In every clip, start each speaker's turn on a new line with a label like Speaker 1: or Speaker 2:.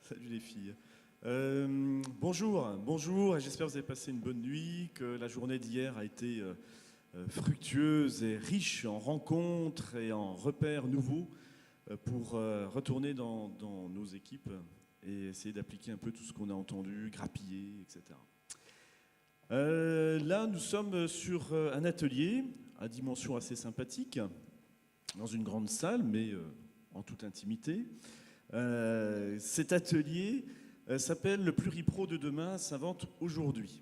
Speaker 1: Salut les filles. Bonjour, et j'espère que vous avez passé une bonne nuit, que la journée d'hier a été fructueuse et riche en rencontres et en repères nouveaux pour retourner dans nos équipes et essayer d'appliquer un peu tout ce qu'on a entendu, grappiller, etc. Là, nous sommes sur un atelier à dimension assez sympathique, dans une grande salle, mais en toute intimité. Cet atelier s'appelle Le Pluripro de demain s'invente aujourd'hui.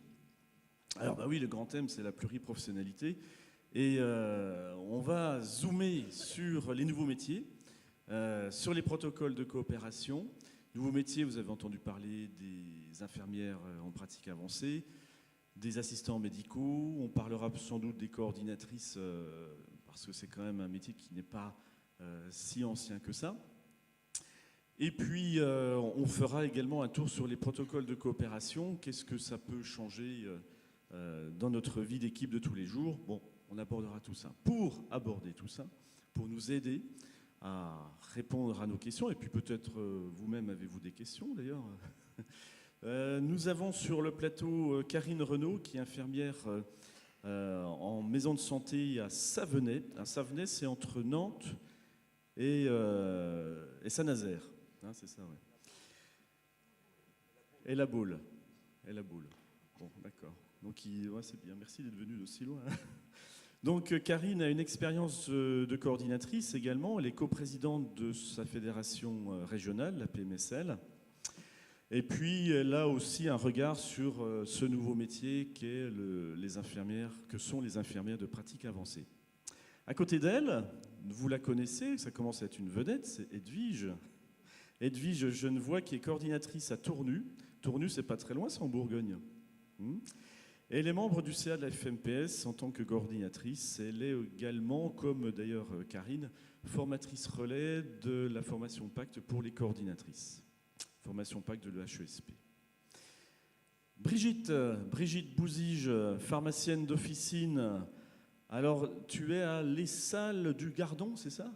Speaker 1: Alors bah oui, le grand thème c'est la pluriprofessionnalité et on va zoomer sur les nouveaux métiers, sur les protocoles de coopération. Nouveaux métiers, vous avez entendu parler des infirmières en pratique avancée, des assistants médicaux, on parlera sans doute des coordinatrices parce que c'est quand même un métier qui n'est pas si ancien que ça. Et puis, on fera également un tour sur les protocoles de coopération. Qu'est-ce que ça peut changer dans notre vie d'équipe de tous les jours? Bon, on abordera tout ça. Pour aborder tout ça, pour nous aider à répondre à nos questions, et puis peut-être vous-même avez-vous des questions d'ailleurs. Nous avons sur le plateau Karine Renaud, qui est infirmière en maison de santé à Savenay. Savenay, c'est entre Nantes et Saint-Nazaire. Hein, c'est ça, ouais. Et la Baule. Bon, d'accord. Donc, ouais, c'est bien. Merci d'être venu d'aussi loin. Donc, Karine a une expérience de coordinatrice également. Elle est coprésidente de sa fédération régionale, la PMSL. Et puis, elle a aussi un regard sur ce nouveau métier qu'est que sont les infirmières de pratique avancée. À côté d'elle, vous la connaissez, ça commence à être une vedette, c'est Edwige. Edwige Genevoix, qui est coordinatrice à Tournu. Tournu, c'est pas très loin, c'est en Bourgogne. Et elle est membre du CA de la FMPS en tant que coordinatrice. Elle est également, comme d'ailleurs Karine, formatrice relais de la formation Pacte pour les coordinatrices. Formation Pacte de l'HESP. Brigitte Bouzige, pharmacienne d'officine. Alors, tu es à Les Salles du Gardon, c'est ça?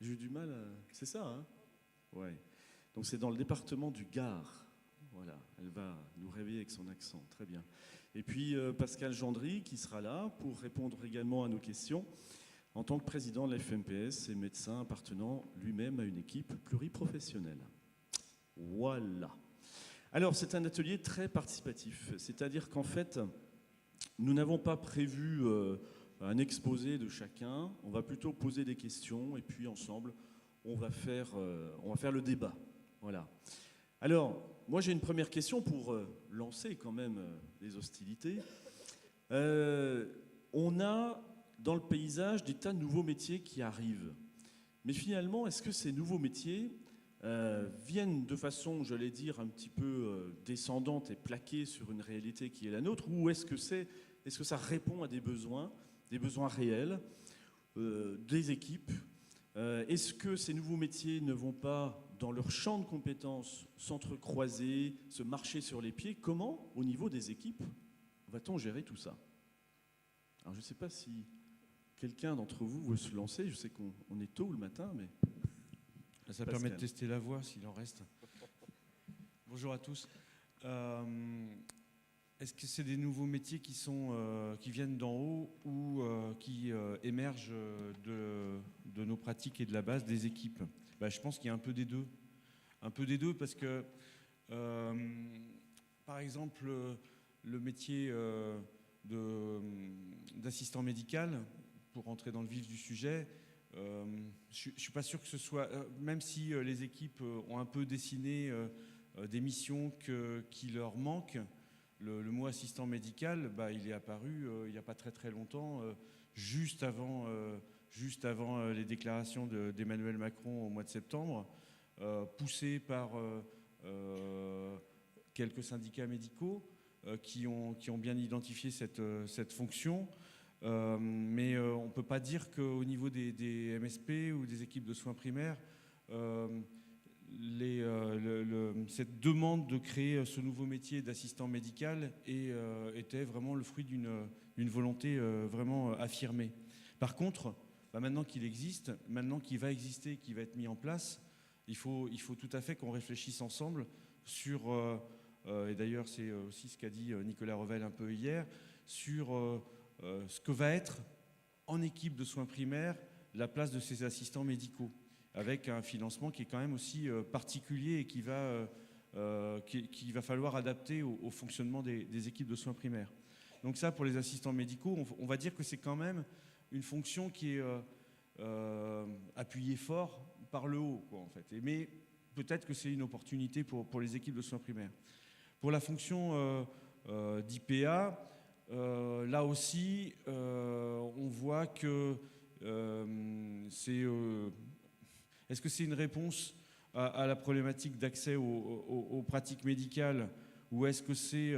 Speaker 1: J'ai eu du mal à... C'est ça, hein? Ouais. Donc c'est dans le département du Gard. Voilà, elle va nous réveiller avec son accent, très bien. Et puis Pascal Gendry qui sera là pour répondre également à nos questions en tant que président de la FMPS et médecin appartenant lui-même à une équipe pluriprofessionnelle. Voilà. Alors c'est un atelier très participatif, c'est-à-dire qu'en fait, nous n'avons pas prévu un exposé de chacun, on va plutôt poser des questions et puis ensemble, on va faire le débat. Voilà. Alors, moi j'ai une première question pour lancer quand même les hostilités. On a dans le paysage des tas de nouveaux métiers qui arrivent. Mais finalement, est-ce que ces nouveaux métiers viennent de façon, j'allais dire, un petit peu descendante et plaquée sur une réalité qui est la nôtre, ou est-ce que ça répond à des besoins réels des équipes? Est-ce que ces nouveaux métiers ne vont pas, dans leur champ de compétences, s'entrecroiser, se marcher sur les pieds? Comment, au niveau des équipes, va-t-on gérer tout ça? Alors, je ne sais pas si quelqu'un d'entre vous veut se lancer. Je sais qu'on est tôt le matin, mais...
Speaker 2: Ça permet de tester la voix, s'il en reste. Bonjour à tous. Est-ce que c'est des nouveaux métiers qui viennent d'en haut ou qui émergent de nos pratiques et de la base des équipes? Je pense qu'il y a un peu des deux. Un peu des deux parce que, par exemple, le métier d'assistant médical, pour rentrer dans le vif du sujet, je ne suis pas sûr que ce soit... même si les équipes ont un peu dessiné des missions qui leur manquent, le mot assistant médical, il est apparu il n'y a pas très très longtemps, juste avant les déclarations d'Emmanuel Macron au mois de septembre, poussé par quelques syndicats médicaux qui ont bien identifié cette fonction. Mais on ne peut pas dire qu'au niveau des MSP ou des équipes de soins primaires, cette demande de créer ce nouveau métier d'assistant médical était vraiment le fruit d'une volonté vraiment affirmée. Par contre, maintenant qu'il existe, maintenant qu'il va exister, qu'il va être mis en place, Il faut tout à fait qu'on réfléchisse ensemble sur, et d'ailleurs c'est aussi ce qu'a dit Nicolas Revel un peu hier, sur ce que va être en équipe de soins primaires la place de ces assistants médicaux, avec un financement qui est quand même aussi particulier et qu'il va falloir adapter au fonctionnement des équipes de soins primaires. Donc ça, pour les assistants médicaux, on va dire que c'est quand même une fonction qui est appuyée fort par le haut, quoi, en fait. Mais peut-être que c'est une opportunité pour les équipes de soins primaires. Pour la fonction d'IPA, là aussi, on voit que est-ce que c'est une réponse à la problématique d'accès aux pratiques médicales, ou est-ce que c'est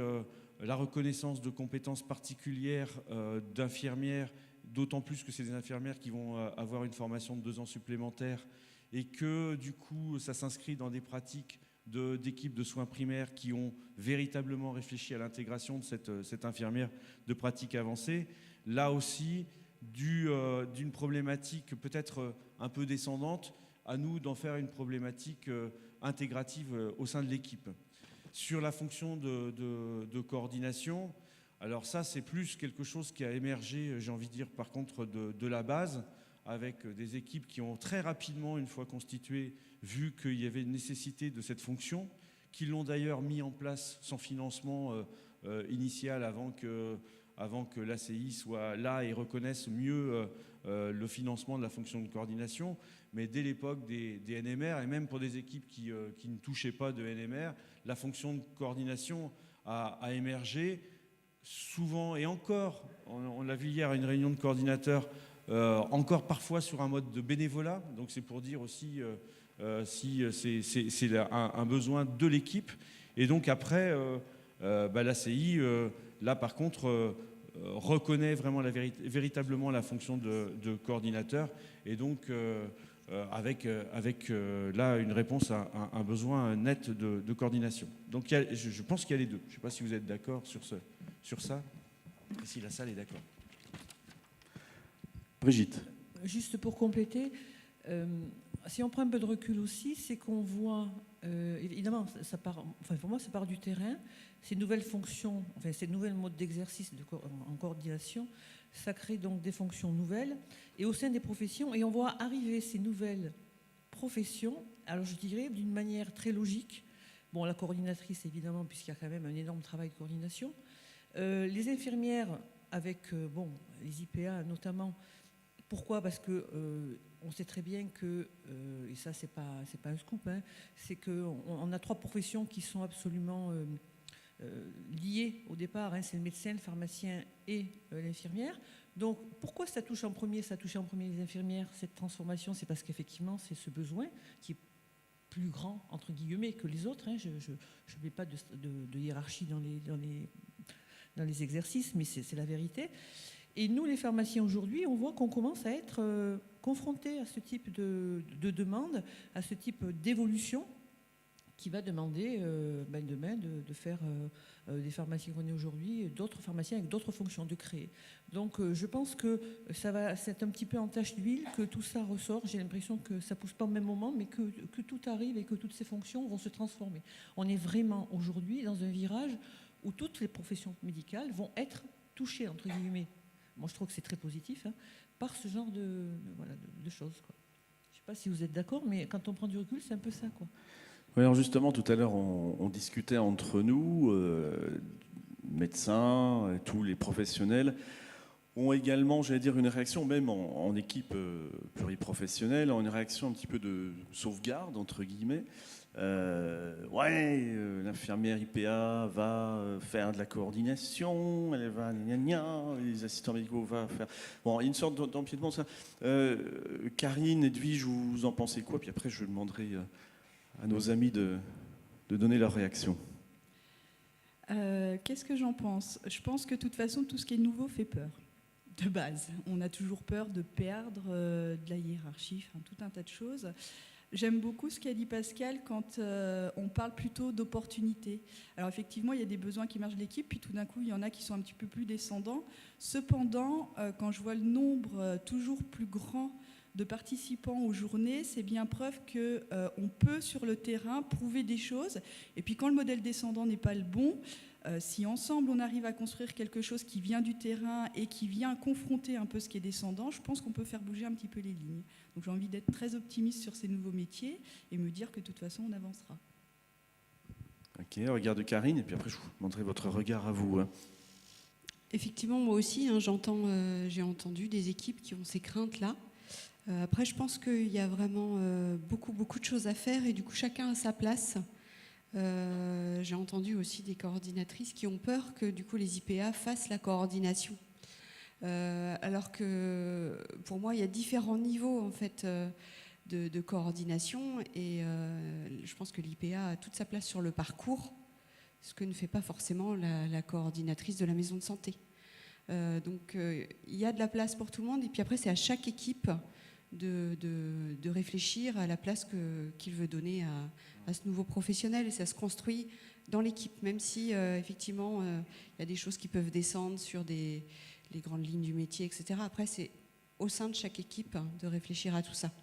Speaker 2: la reconnaissance de compétences particulières d'infirmières, d'autant plus que c'est des infirmières qui vont avoir une formation de 2 ans supplémentaires, et que du coup ça s'inscrit dans des pratiques d'équipes de soins primaires qui ont véritablement réfléchi à l'intégration de cette infirmière de pratique avancée. Là aussi, d'une problématique peut-être un peu descendante, à nous d'en faire une problématique intégrative au sein de l'équipe. Sur la fonction de coordination, alors ça c'est plus quelque chose qui a émergé, j'ai envie de dire par contre, de la base, avec des équipes qui ont très rapidement, une fois constituées, vu qu'il y avait une nécessité de cette fonction, qui l'ont d'ailleurs mis en place sans financement initial avant que l'ACI soit là et reconnaisse mieux le financement de la fonction de coordination. Mais dès l'époque des NMR, et même pour des équipes qui ne touchaient pas de NMR, la fonction de coordination a émergé souvent, et encore, on l'a vu hier à une réunion de coordinateurs, encore parfois sur un mode de bénévolat. Donc c'est pour dire aussi si c'est un besoin de l'équipe. Et donc après, l'ACI, là par contre, reconnaît vraiment véritablement la fonction de coordinateur, et donc avec là une réponse à un besoin net de coordination. Donc je pense qu'il y a les deux. Je ne sais pas si vous êtes d'accord sur ça, et si la salle est d'accord.
Speaker 1: Brigitte.
Speaker 3: Juste pour compléter, si on prend un peu de recul aussi, c'est qu'on voit, évidemment, pour moi ça part du terrain, ces nouvelles fonctions, ces nouveaux modes d'exercice en coordination, ça crée donc des fonctions nouvelles, et au sein des professions, et on voit arriver ces nouvelles professions, alors je dirais d'une manière très logique. Bon, la coordinatrice évidemment, puisqu'il y a quand même un énorme travail de coordination, les infirmières avec les IPA notamment. Pourquoi ? Parce que on sait très bien que, et ça c'est pas un scoop, hein, c'est qu'on a 3 professions qui sont absolument liées au départ, hein, c'est le médecin, le pharmacien et l'infirmière. Donc pourquoi ça touche en premier les infirmières, cette transformation ? C'est parce qu'effectivement c'est ce besoin qui est plus grand entre guillemets que les autres, hein. Je ne mets pas de hiérarchie dans les exercices, mais c'est la vérité. Et nous, les pharmaciens aujourd'hui, on voit qu'on commence à être confrontés à ce type de demande, à ce type d'évolution qui va demander demain de faire des pharmaciens qu'on est aujourd'hui, d'autres pharmaciens avec d'autres fonctions, de créer. Donc je pense que c'est un petit peu en tache d'huile que tout ça ressort. J'ai l'impression que ça ne pousse pas au même moment, mais que tout arrive et que toutes ces fonctions vont se transformer. On est vraiment aujourd'hui dans un virage où toutes les professions médicales vont être touchées, entre guillemets. Moi, je trouve que c'est très positif, hein, par ce genre de choses, quoi. Je ne sais pas si vous êtes d'accord, mais quand on prend du recul, c'est un peu ça, quoi.
Speaker 1: Oui, alors justement, tout à l'heure, on discutait entre nous, médecins, tous les professionnels ont également, j'allais dire, une réaction, même en équipe pluriprofessionnelle, une réaction un petit peu de sauvegarde, entre guillemets. L'infirmière IPA va faire de la coordination, elle va les assistants médicaux vont faire. Bon, il y a une sorte d'empiètement, ça. Karine, Edwige, vous en pensez quoi ? Puis après, je demanderai à nos amis de donner leur réaction.
Speaker 4: Qu'est-ce que j'en pense ? Je pense que de toute façon, tout ce qui est nouveau fait peur, de base. On a toujours peur de perdre de la hiérarchie, tout un tas de choses. J'aime beaucoup ce qu'a dit Pascal quand on parle plutôt d'opportunités. Alors effectivement, il y a des besoins qui émergent de l'équipe, puis tout d'un coup, il y en a qui sont un petit peu plus descendants. Cependant, quand je vois le nombre toujours plus grand de participants aux journées, c'est bien preuve qu'on peut sur le terrain prouver des choses. Et puis quand le modèle descendant n'est pas le bon, si ensemble on arrive à construire quelque chose qui vient du terrain et qui vient confronter un peu ce qui est descendant, je pense qu'on peut faire bouger un petit peu les lignes. Donc j'ai envie d'être très optimiste sur ces nouveaux métiers et me dire que de toute façon on avancera.
Speaker 1: Ok, regard de Karine, et puis après je vous montrerai votre regard à vous.
Speaker 5: Effectivement, moi aussi, j'ai entendu des équipes qui ont ces craintes-là. Après, je pense qu'il y a vraiment beaucoup de choses à faire et du coup, chacun a sa place. J'ai entendu aussi des coordinatrices qui ont peur que du coup les IPA fassent la coordination. Alors que pour moi, il y a différents niveaux en fait de coordination et je pense que l'IPA a toute sa place sur le parcours, ce que ne fait pas forcément la coordinatrice de la maison de santé. Donc il y a de la place pour tout le monde et puis après c'est à chaque équipe de réfléchir à la place qu'il veut donner à ce nouveau professionnel et ça se construit dans l'équipe, même si effectivement il y a des choses qui peuvent descendre sur les grandes lignes du métier, etc. Après c'est au sein de chaque équipe de réfléchir à tout ça.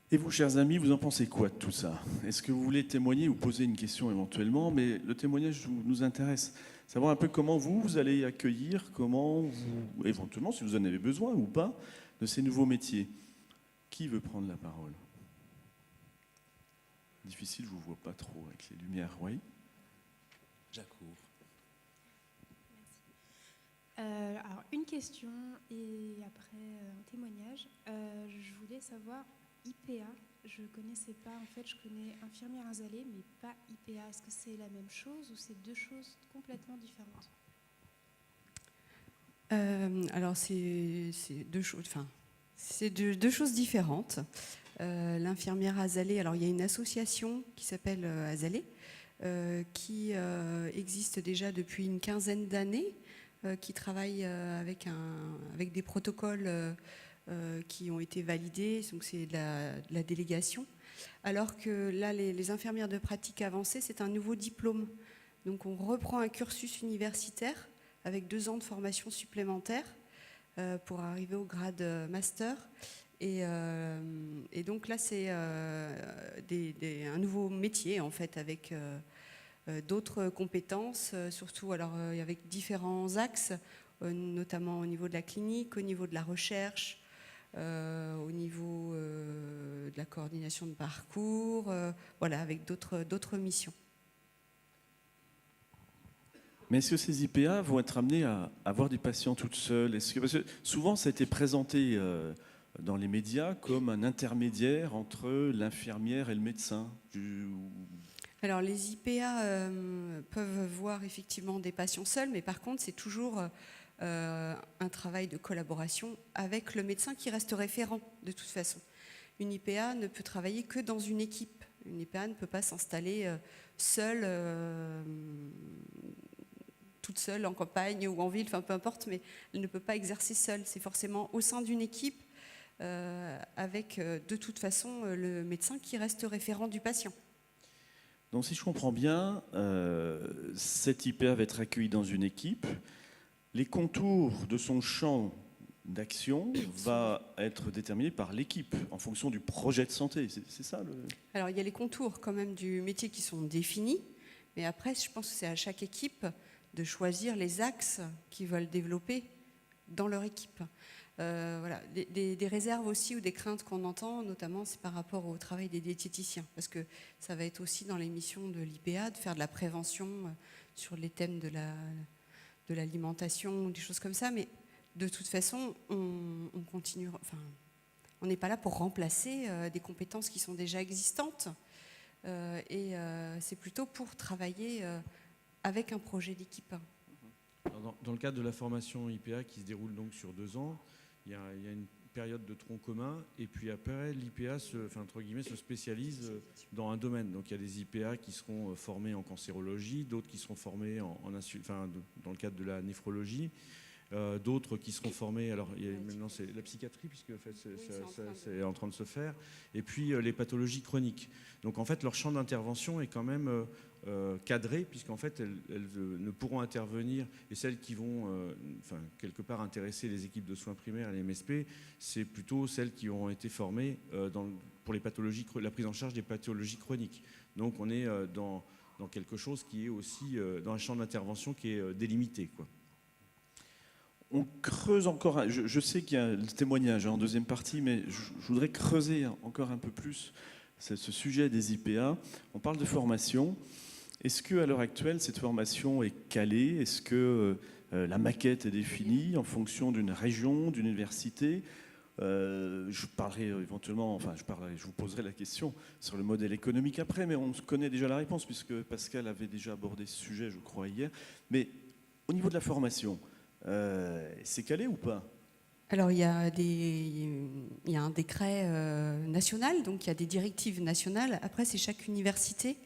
Speaker 1: Et vous, chers amis, vous en pensez quoi de tout ça? Est-ce que vous voulez témoigner ou poser une question éventuellement? Mais le témoignage nous intéresse. Savoir un peu comment vous allez accueillir, comment vous, éventuellement, si vous en avez besoin ou pas, de ces nouveaux métiers. Qui veut prendre la parole? Difficile, je ne vous vois pas trop avec les lumières, oui.
Speaker 6: J'accours. Alors, une question et après un témoignage. Je voulais savoir, IPA, je ne connaissais pas, en fait, je connais infirmière installée, mais pas IPA. Est-ce que c'est la même chose ou c'est deux choses complètement différentes?
Speaker 5: Alors, c'est deux choses, enfin, c'est deux choses différentes. L'infirmière Azalée, alors il y a une association qui s'appelle Azalée, qui existe déjà depuis une quinzaine d'années, qui travaille avec des protocoles qui ont été validés, donc c'est de la délégation. Alors que là, les infirmières de pratique avancée, c'est un nouveau diplôme. Donc on reprend un cursus universitaire avec 2 ans de formation supplémentaire pour arriver au grade master. Et donc là, c'est un nouveau métier, en fait, avec d'autres compétences, surtout alors, avec différents axes, notamment au niveau de la clinique, au niveau de la recherche, au niveau de la coordination de parcours, voilà, avec d'autres missions.
Speaker 1: Mais est-ce que ces IPA vont être amenés à avoir des patients toutes seules? Parce que souvent, ça a été présenté dans les médias comme un intermédiaire entre l'infirmière et le médecin.
Speaker 5: Alors, les IPA peuvent voir effectivement des patients seuls, mais par contre, c'est toujours un travail de collaboration avec le médecin qui reste référent de toute façon. Une IPA ne peut travailler que dans une équipe. Une IPA ne peut pas s'installer seule, toute seule en campagne ou en ville, enfin peu importe, mais elle ne peut pas exercer seule. C'est forcément au sein d'une équipe avec de toute façon le médecin qui reste référent du patient.
Speaker 1: Donc si je comprends bien, cette IPA va être accueillie dans une équipe. Les contours de son champ d'action va être déterminé par l'équipe en fonction du projet de santé. C'est ça
Speaker 5: Alors il y a les contours quand même du métier qui sont définis, mais après je pense que c'est à chaque équipe de choisir les axes qu'ils veulent développer dans leur équipe. Voilà. Des réserves aussi ou des craintes qu'on entend, notamment c'est par rapport au travail des diététiciens, parce que ça va être aussi dans les missions de l'IPA de faire de la prévention sur les thèmes de l'alimentation, des choses comme ça, mais de toute façon, on continue, enfin, on n'est pas là pour remplacer des compétences qui sont déjà existantes, et c'est plutôt pour travailler avec un projet d'équipe.
Speaker 2: Dans le cadre de la formation IPA qui se déroule donc sur 2 ans, il y a une période de tronc commun et puis après l'IPA se spécialise dans un domaine. Donc il y a des IPA qui seront formés en cancérologie, d'autres qui seront formés dans le cadre de la néphrologie. d'autres qui seront formés. Alors maintenant c'est la psychiatrie puisque en fait, c'est en train de se faire. Et puis les pathologies chroniques. Donc en fait leur champ d'intervention est quand même cadré puisqu'en fait elles ne pourront intervenir, et celles qui vont quelque part intéresser les équipes de soins primaires et les MSP, c'est plutôt celles qui auront été formées pour les pathologies, la prise en charge des pathologies chroniques. Donc on est dans quelque chose qui est aussi dans un champ d'intervention qui est délimité, quoi.
Speaker 1: On creuse encore, je sais qu'il y a le témoignage en deuxième partie, mais je voudrais creuser encore un peu plus ce sujet des IPA. On parle de formation. Est-ce qu'à l'heure actuelle, cette formation est calée? Est-ce que la maquette est définie en fonction d'une région, d'une université? Je parlerai éventuellement, je vous poserai la question sur le modèle économique après, mais on connaît déjà la réponse puisque Pascal avait déjà abordé ce sujet, je crois, hier. Mais au niveau de la formation, c'est calé ou pas?
Speaker 5: Alors il y a un décret national, donc il y a des directives nationales. Après, c'est chaque université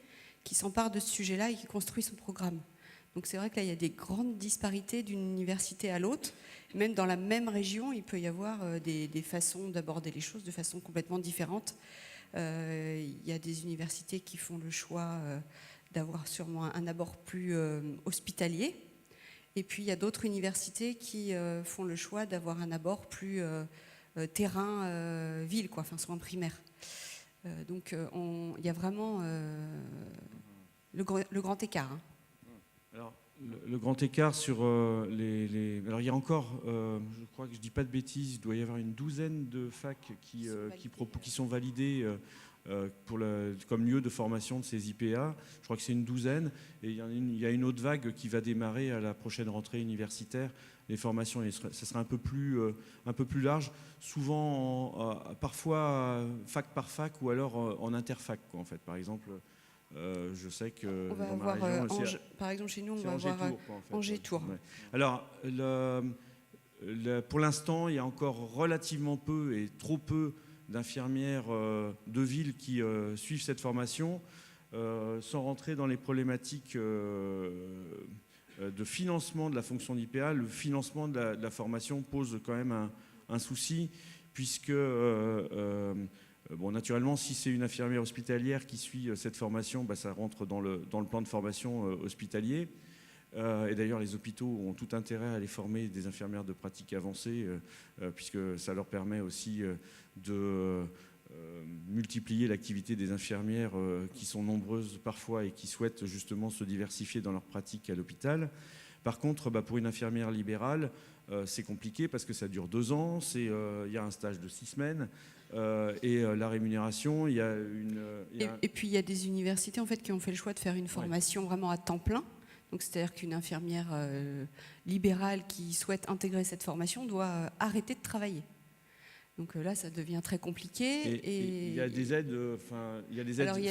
Speaker 5: qui s'empare de ce sujet-là et qui construit son programme. Donc c'est vrai que là, il y a des grandes disparités d'une université à l'autre. Même dans la même région, il peut y avoir des façons d'aborder les choses de façon complètement différente. Il y a des universités qui font le choix d'avoir sûrement un abord plus hospitalier. Et puis il y a d'autres universités qui font le choix d'avoir un abord plus terrain-ville, soins primaires. Donc il y a vraiment le grand écart.
Speaker 2: Alors, le grand écart sur Alors il y a encore, je crois que je ne dis pas de bêtises, il doit y avoir une douzaine de facs qui sont validées comme lieu de formation de ces IPA. Je crois que c'est une douzaine. Et il y a une autre vague qui va démarrer à la prochaine rentrée universitaire. Les formations, ça sera un peu plus large, souvent parfois fac par fac ou alors en interfac, quoi, en fait. Par exemple, je sais que
Speaker 5: on va
Speaker 2: dans ma
Speaker 5: avoir
Speaker 2: région,
Speaker 5: par exemple chez nous, on
Speaker 2: c'est
Speaker 5: va avoir
Speaker 2: Angers-Tours.
Speaker 5: Angers-Tours.
Speaker 2: Ouais. Alors, pour l'instant, il y a encore relativement peu et trop peu d'infirmières de ville qui suivent cette formation, sans rentrer dans les problématiques de financement de la fonction d'IPA. Le financement de la formation pose quand même un souci, puisque naturellement, si c'est une infirmière hospitalière qui suit cette formation, ça rentre dans le plan de formation hospitalier. Et d'ailleurs, les hôpitaux ont tout intérêt à aller former des infirmières de pratique avancée, puisque ça leur permet aussi de multiplier l'activité des infirmières qui sont nombreuses parfois et qui souhaitent justement se diversifier dans leur pratique à l'hôpital. Par contre, pour une infirmière libérale, c'est compliqué parce que ça dure 2 ans, il y a un stage de 6 semaines. Et la rémunération, il y a
Speaker 5: Et puis il y a des universités en fait qui ont fait le choix de faire une formation vraiment à temps plein. Donc c'est-à-dire qu'une infirmière libérale qui souhaite intégrer cette formation doit arrêter de travailler. Donc là, ça devient très compliqué.
Speaker 2: Et il y a des aides,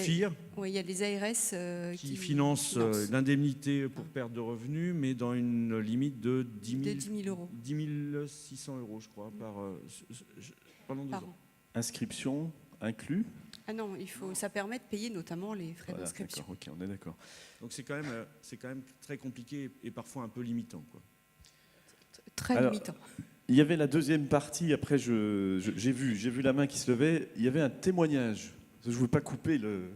Speaker 2: FIR.
Speaker 5: Oui, il y a les ARS
Speaker 2: qui financent l'indemnité pour perte de revenus, mais dans une limite de 10 000 euros. 10 600 euros, je crois, pendant 2 ans.
Speaker 1: Inscription inclus?
Speaker 5: Ah non, ça permet de payer notamment les frais d'inscription.
Speaker 1: Ok, on est d'accord.
Speaker 2: Donc c'est quand même très compliqué et parfois un peu limitant, quoi.
Speaker 5: Très limitant.
Speaker 1: Il y avait la deuxième partie, après j'ai vu la main qui se levait, il y avait un témoignage. Je ne voulais pas couper le...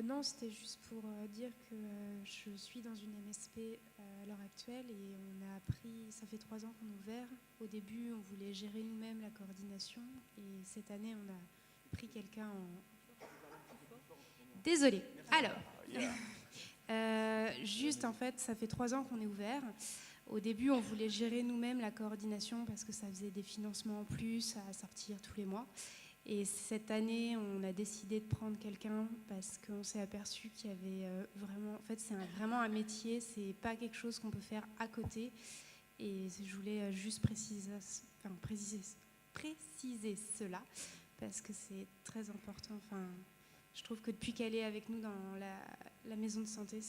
Speaker 6: Non, c'était juste pour dire que je suis dans une MSP à l'heure actuelle et on a appris, ça fait 3 ans qu'on est ouvert. Au début, on voulait gérer nous-mêmes la coordination et cette année, on a pris quelqu'un en... Désolée. Alors, juste en fait, ça fait 3 ans qu'on est ouvert. Au début, on voulait gérer nous-mêmes la coordination parce que ça faisait des financements en plus à sortir tous les mois. Et cette année, on a décidé de prendre quelqu'un parce qu'on s'est aperçu qu'il y avait vraiment... En fait, c'est vraiment un métier, c'est pas quelque chose qu'on peut faire à côté. Et je voulais juste préciser cela parce que c'est très important. Enfin, je trouve que depuis qu'elle est avec nous dans la maison de santé,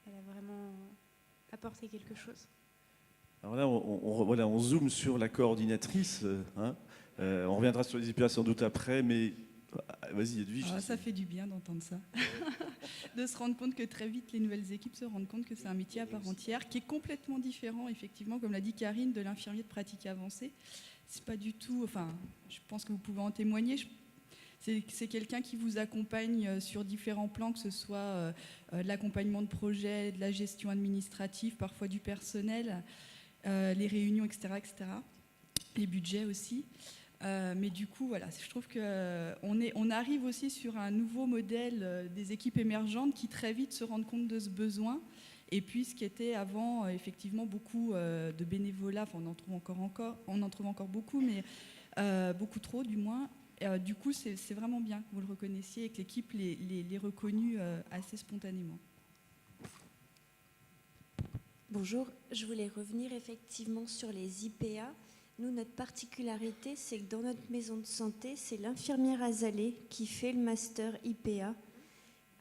Speaker 6: elle a vraiment apporté quelque chose.
Speaker 1: Alors là, on zoome sur la coordinatrice. On reviendra sur les IPA sans doute après, mais Vas-y, Edwige.
Speaker 4: Ça fait du bien d'entendre ça. De se rendre compte que très vite, les nouvelles équipes se rendent compte que c'est un métier à part entière, qui est complètement différent, effectivement, comme l'a dit Karine, de l'infirmier de pratique avancée. C'est pas du tout... Enfin, je pense que vous pouvez en témoigner. C'est quelqu'un qui vous accompagne sur différents plans, que ce soit de l'accompagnement de projet, de la gestion administrative, parfois du personnel, les réunions, etc., etc. Les budgets aussi. Mais du coup, voilà, je trouve qu'on arrive aussi sur un nouveau modèle des équipes émergentes qui très vite se rendent compte de ce besoin. Et puis, ce qui était avant, effectivement, beaucoup de bénévolat, enfin, on en trouve encore beaucoup, mais beaucoup trop, du moins. Du coup, c'est vraiment bien que vous le reconnaissiez et que l'équipe l'ait reconnu assez spontanément.
Speaker 7: Bonjour, je voulais revenir effectivement sur les IPA. Nous, notre particularité, c'est que dans notre maison de santé, c'est l'infirmière Azalée qui fait le master IPA.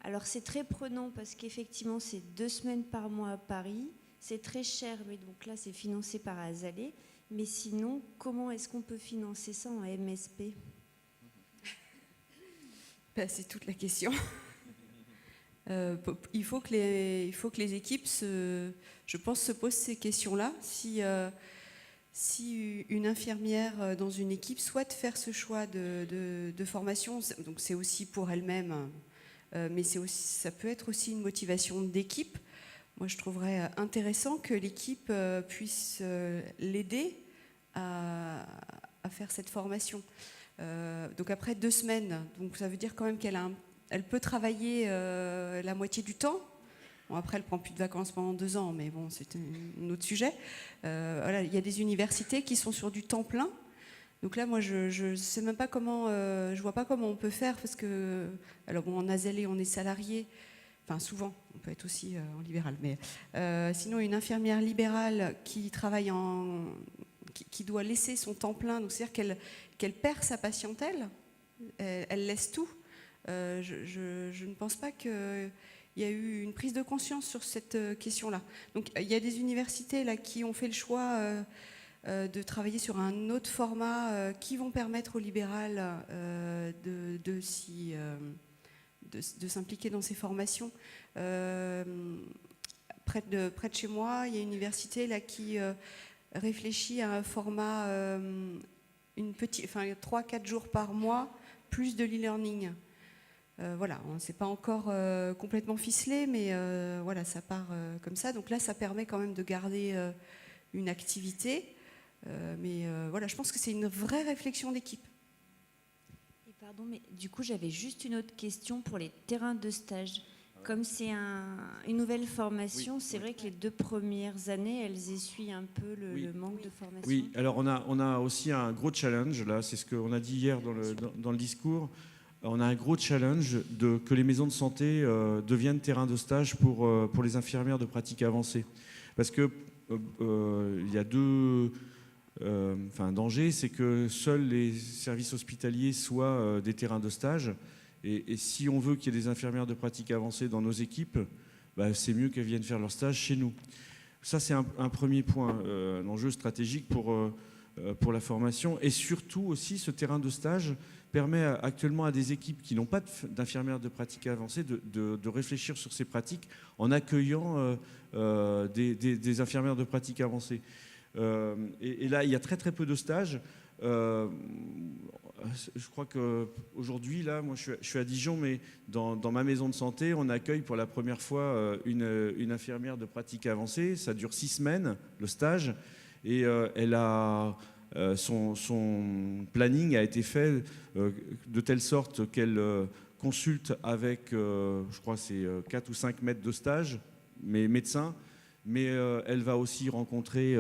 Speaker 7: Alors, c'est très prenant parce qu'effectivement, c'est 2 semaines par mois à Paris. C'est très cher, mais donc là, c'est financé par Azalée. Mais sinon, comment est-ce qu'on peut financer ça en MSP ?
Speaker 5: C'est toute la question. Il faut que les équipes, je pense, se posent ces questions-là. Si une infirmière dans une équipe souhaite faire ce choix de formation, donc c'est aussi pour elle-même, mais ça peut être aussi une motivation d'équipe. Moi, je trouverais intéressant que l'équipe puisse l'aider à faire cette formation. Donc après 2 semaines, donc ça veut dire quand même qu'elle peut travailler la moitié du temps. Bon, après, elle ne prend plus de vacances pendant 2 ans, mais bon, c'est un autre sujet. Voilà, il y a des universités qui sont sur du temps plein. Donc là, moi, je sais même pas comment, je vois pas comment on peut faire, parce que, alors bon, en Azalée, on est salarié, enfin souvent, on peut être aussi en libéral, mais sinon, une infirmière libérale qui travaille qui doit laisser son temps plein, donc c'est-à-dire qu'elle perd sa patientèle, elle laisse tout. Je ne pense pas qu'il y a eu une prise de conscience sur cette question-là. Donc il y a des universités là qui ont fait le choix de travailler sur un autre format qui vont permettre aux libérales de s'impliquer dans ces formations. Près de chez moi, il y a une université là qui réfléchit à un format 3-4 jours par mois, plus de l'e-learning. Voilà, c'est pas encore complètement ficelé, mais voilà, ça part comme ça. Donc là, ça permet quand même de garder une activité. Mais voilà, je pense que c'est une vraie réflexion d'équipe.
Speaker 7: Et pardon, mais du coup, j'avais juste une autre question pour les terrains de stage. Comme c'est une nouvelle formation, c'est vrai que les 2 premières années, elles essuient un peu le manque de formation.
Speaker 2: Oui, alors on a aussi un gros challenge, là, c'est ce qu'on a dit hier dans le discours. On a un gros challenge que les maisons de santé deviennent terrain de stage pour les infirmières de pratique avancée. Parce que il y a 2 dangers, c'est que seuls les services hospitaliers soient des terrains de stage. Et si on veut qu'il y ait des infirmières de pratique avancée dans nos équipes, c'est mieux qu'elles viennent faire leur stage chez nous. Ça, c'est un premier point, un enjeu stratégique pour la formation. Et surtout aussi, ce terrain de stage permet actuellement à des équipes qui n'ont pas d'infirmières de pratique avancée de réfléchir sur ces pratiques en accueillant des infirmières de pratique avancée. Et là, il y a très très peu de stages. Je crois qu'aujourd'hui, là, moi je suis à Dijon, mais dans ma maison de santé, on accueille pour la première fois une infirmière de pratique avancée. Ça dure 6 semaines, le stage, et elle a son planning a été fait de telle sorte qu'elle consulte avec, je crois, c'est 4 ou 5 maîtres de stage, mais médecins. Mais elle va aussi rencontrer,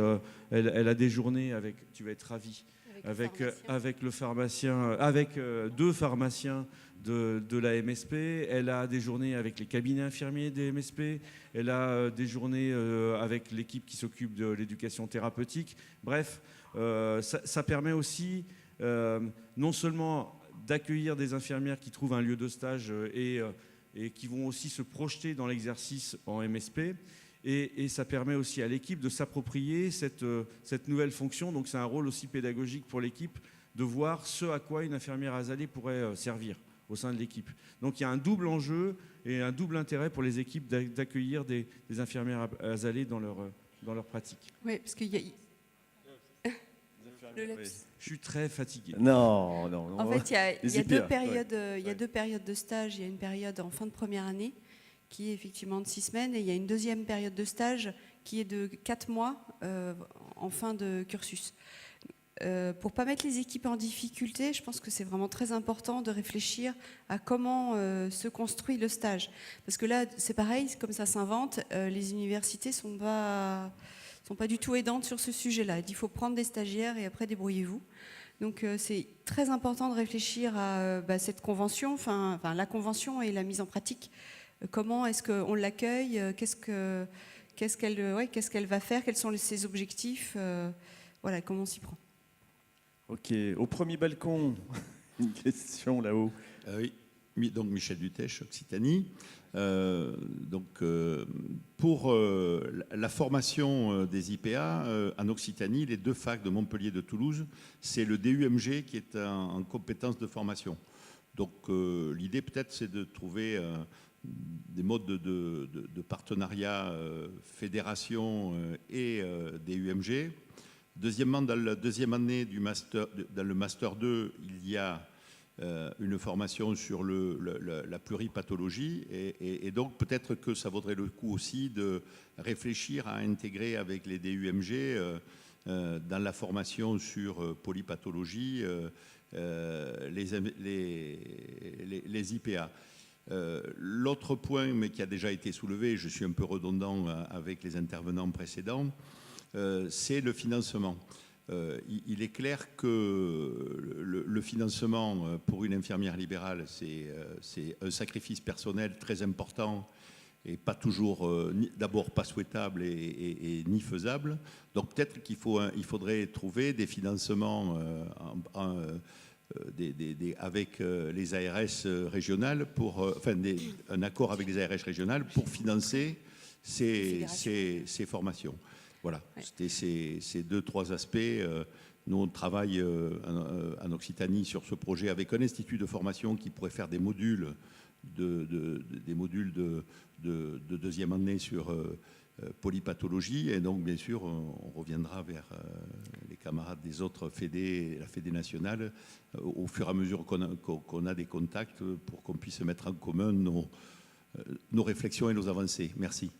Speaker 2: elle a des journées avec, tu vas être ravi, avec le pharmacien, avec 2 pharmaciens de la MSP. Elle a des journées avec les cabinets infirmiers des MSP. Elle a des journées avec l'équipe qui s'occupe de l'éducation thérapeutique. Bref, ça permet aussi non seulement d'accueillir des infirmières qui trouvent un lieu de stage et qui vont aussi se projeter dans l'exercice en MSP. Et ça permet aussi à l'équipe de s'approprier cette nouvelle fonction. Donc c'est un rôle aussi pédagogique pour l'équipe de voir ce à quoi une infirmière azalée pourrait servir au sein de l'équipe. Donc il y a un double enjeu et un double intérêt pour les équipes d'accueillir des infirmières azalées dans leur pratique.
Speaker 5: Oui, parce qu'il y a...
Speaker 2: Je suis très fatigué.
Speaker 1: Non.
Speaker 5: En fait, il y a
Speaker 1: IPA,
Speaker 5: deux périodes de stage. Il y a une période en fin de première année qui est effectivement de 6 semaines et il y a une deuxième période de stage qui est de 4 mois en fin de cursus. Pour ne pas mettre les équipes en difficulté, je pense que c'est vraiment très important de réfléchir à comment se construit le stage. Parce que là, c'est pareil, comme ça s'invente, les universités ne sont pas du tout aidantes sur ce sujet-là. Il faut prendre des stagiaires et après débrouillez-vous. Donc c'est très important de réfléchir à cette convention, enfin la convention et la mise en pratique. Comment est-ce qu'on l'accueille, qu'est-ce qu'elle va faire, quels sont ses objectifs, voilà, comment on s'y prend.
Speaker 1: Ok, au premier balcon, une question là-haut.
Speaker 8: Oui, donc Michel Dutèche, Occitanie. Pour la formation des IPA en Occitanie, les 2 facs de Montpellier et de Toulouse, c'est le DUMG qui est en compétence de formation. Donc l'idée peut-être c'est de trouver des modes de partenariat fédération et DUMG. Deuxièmement, dans la deuxième année du master, dans le master 2, il y a une formation sur la pluripathologie et donc peut-être que ça vaudrait le coup aussi de réfléchir à intégrer avec les DUMG dans la formation sur polypathologie les IPA. L'autre point, mais qui a déjà été soulevé, je suis un peu redondant avec les intervenants précédents, c'est le financement. Il est clair que le financement pour une infirmière libérale, c'est un sacrifice personnel très important et pas toujours, d'abord pas souhaitable et ni faisable. Donc peut-être qu'il faudrait trouver des financements avec les ARS régionales, un accord avec les ARS régionales pour financer ces formations. Voilà, ouais. C'était ces 2-3 aspects. Nous, on travaille en Occitanie sur ce projet avec un institut de formation qui pourrait faire des modules de deuxième année sur polypathologie. Et donc, bien sûr, on reviendra vers les camarades des autres fédés, la Fédé nationale, au fur et à mesure qu'on a des contacts pour qu'on puisse mettre en commun nos réflexions et nos avancées. Merci.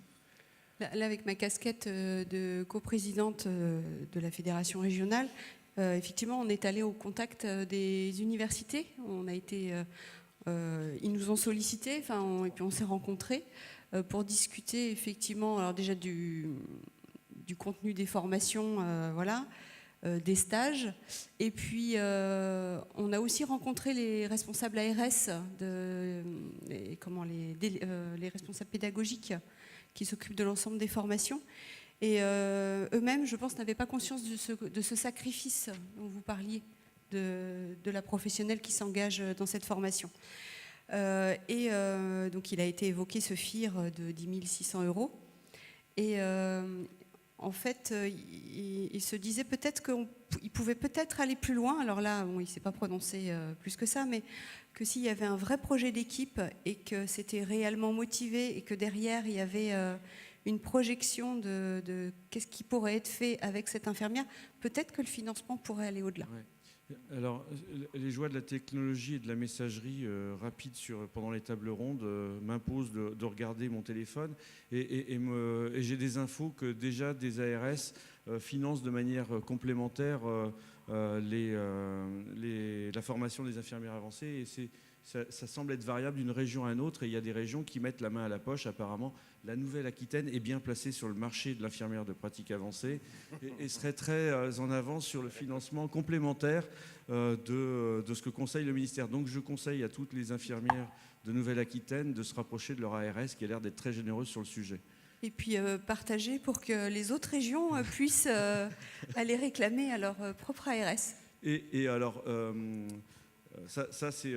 Speaker 5: Là, avec ma casquette de coprésidente de la fédération régionale, effectivement, on est allé au contact des universités. On a été, ils nous ont sollicité, et puis on s'est rencontrés pour discuter effectivement, alors déjà du contenu des formations, voilà, des stages. Et puis, on a aussi rencontré les responsables ARS, les responsables pédagogiques qui s'occupent de l'ensemble des formations. Et eux-mêmes, je pense, n'avaient pas conscience de ce sacrifice dont vous parliez, de la professionnelle qui s'engage dans cette formation. Donc, il a été évoqué ce FIR de 10 600 €. Et en fait, il se disait peut-être qu'il pouvait peut-être aller plus loin. Alors là, bon, il ne s'est pas prononcé plus que ça, mais que s'il y avait un vrai projet d'équipe et que c'était réellement motivé et que derrière, il y avait une projection de qu'est-ce qui pourrait être fait avec cette infirmière, peut-être que le financement pourrait aller au-delà.
Speaker 2: Ouais. Alors, les joies de la technologie et de la messagerie rapide pendant les tables rondes m'imposent de regarder mon téléphone et j'ai des infos que déjà des ARS financent de manière complémentaire la formation des infirmières avancées et ça semble être variable d'une région à une autre et il y a des régions qui mettent la main à la poche. Apparemment, la Nouvelle-Aquitaine est bien placée sur le marché de l'infirmière de pratique avancée et serait très en avance sur le financement complémentaire de ce que conseille le ministère. Donc je conseille à toutes les infirmières de Nouvelle-Aquitaine de se rapprocher de leur ARS qui a l'air d'être très généreuse sur le sujet.
Speaker 5: Et puis partager pour que les autres régions puissent aller réclamer à leur propre ARS.
Speaker 2: Et alors, ça c'est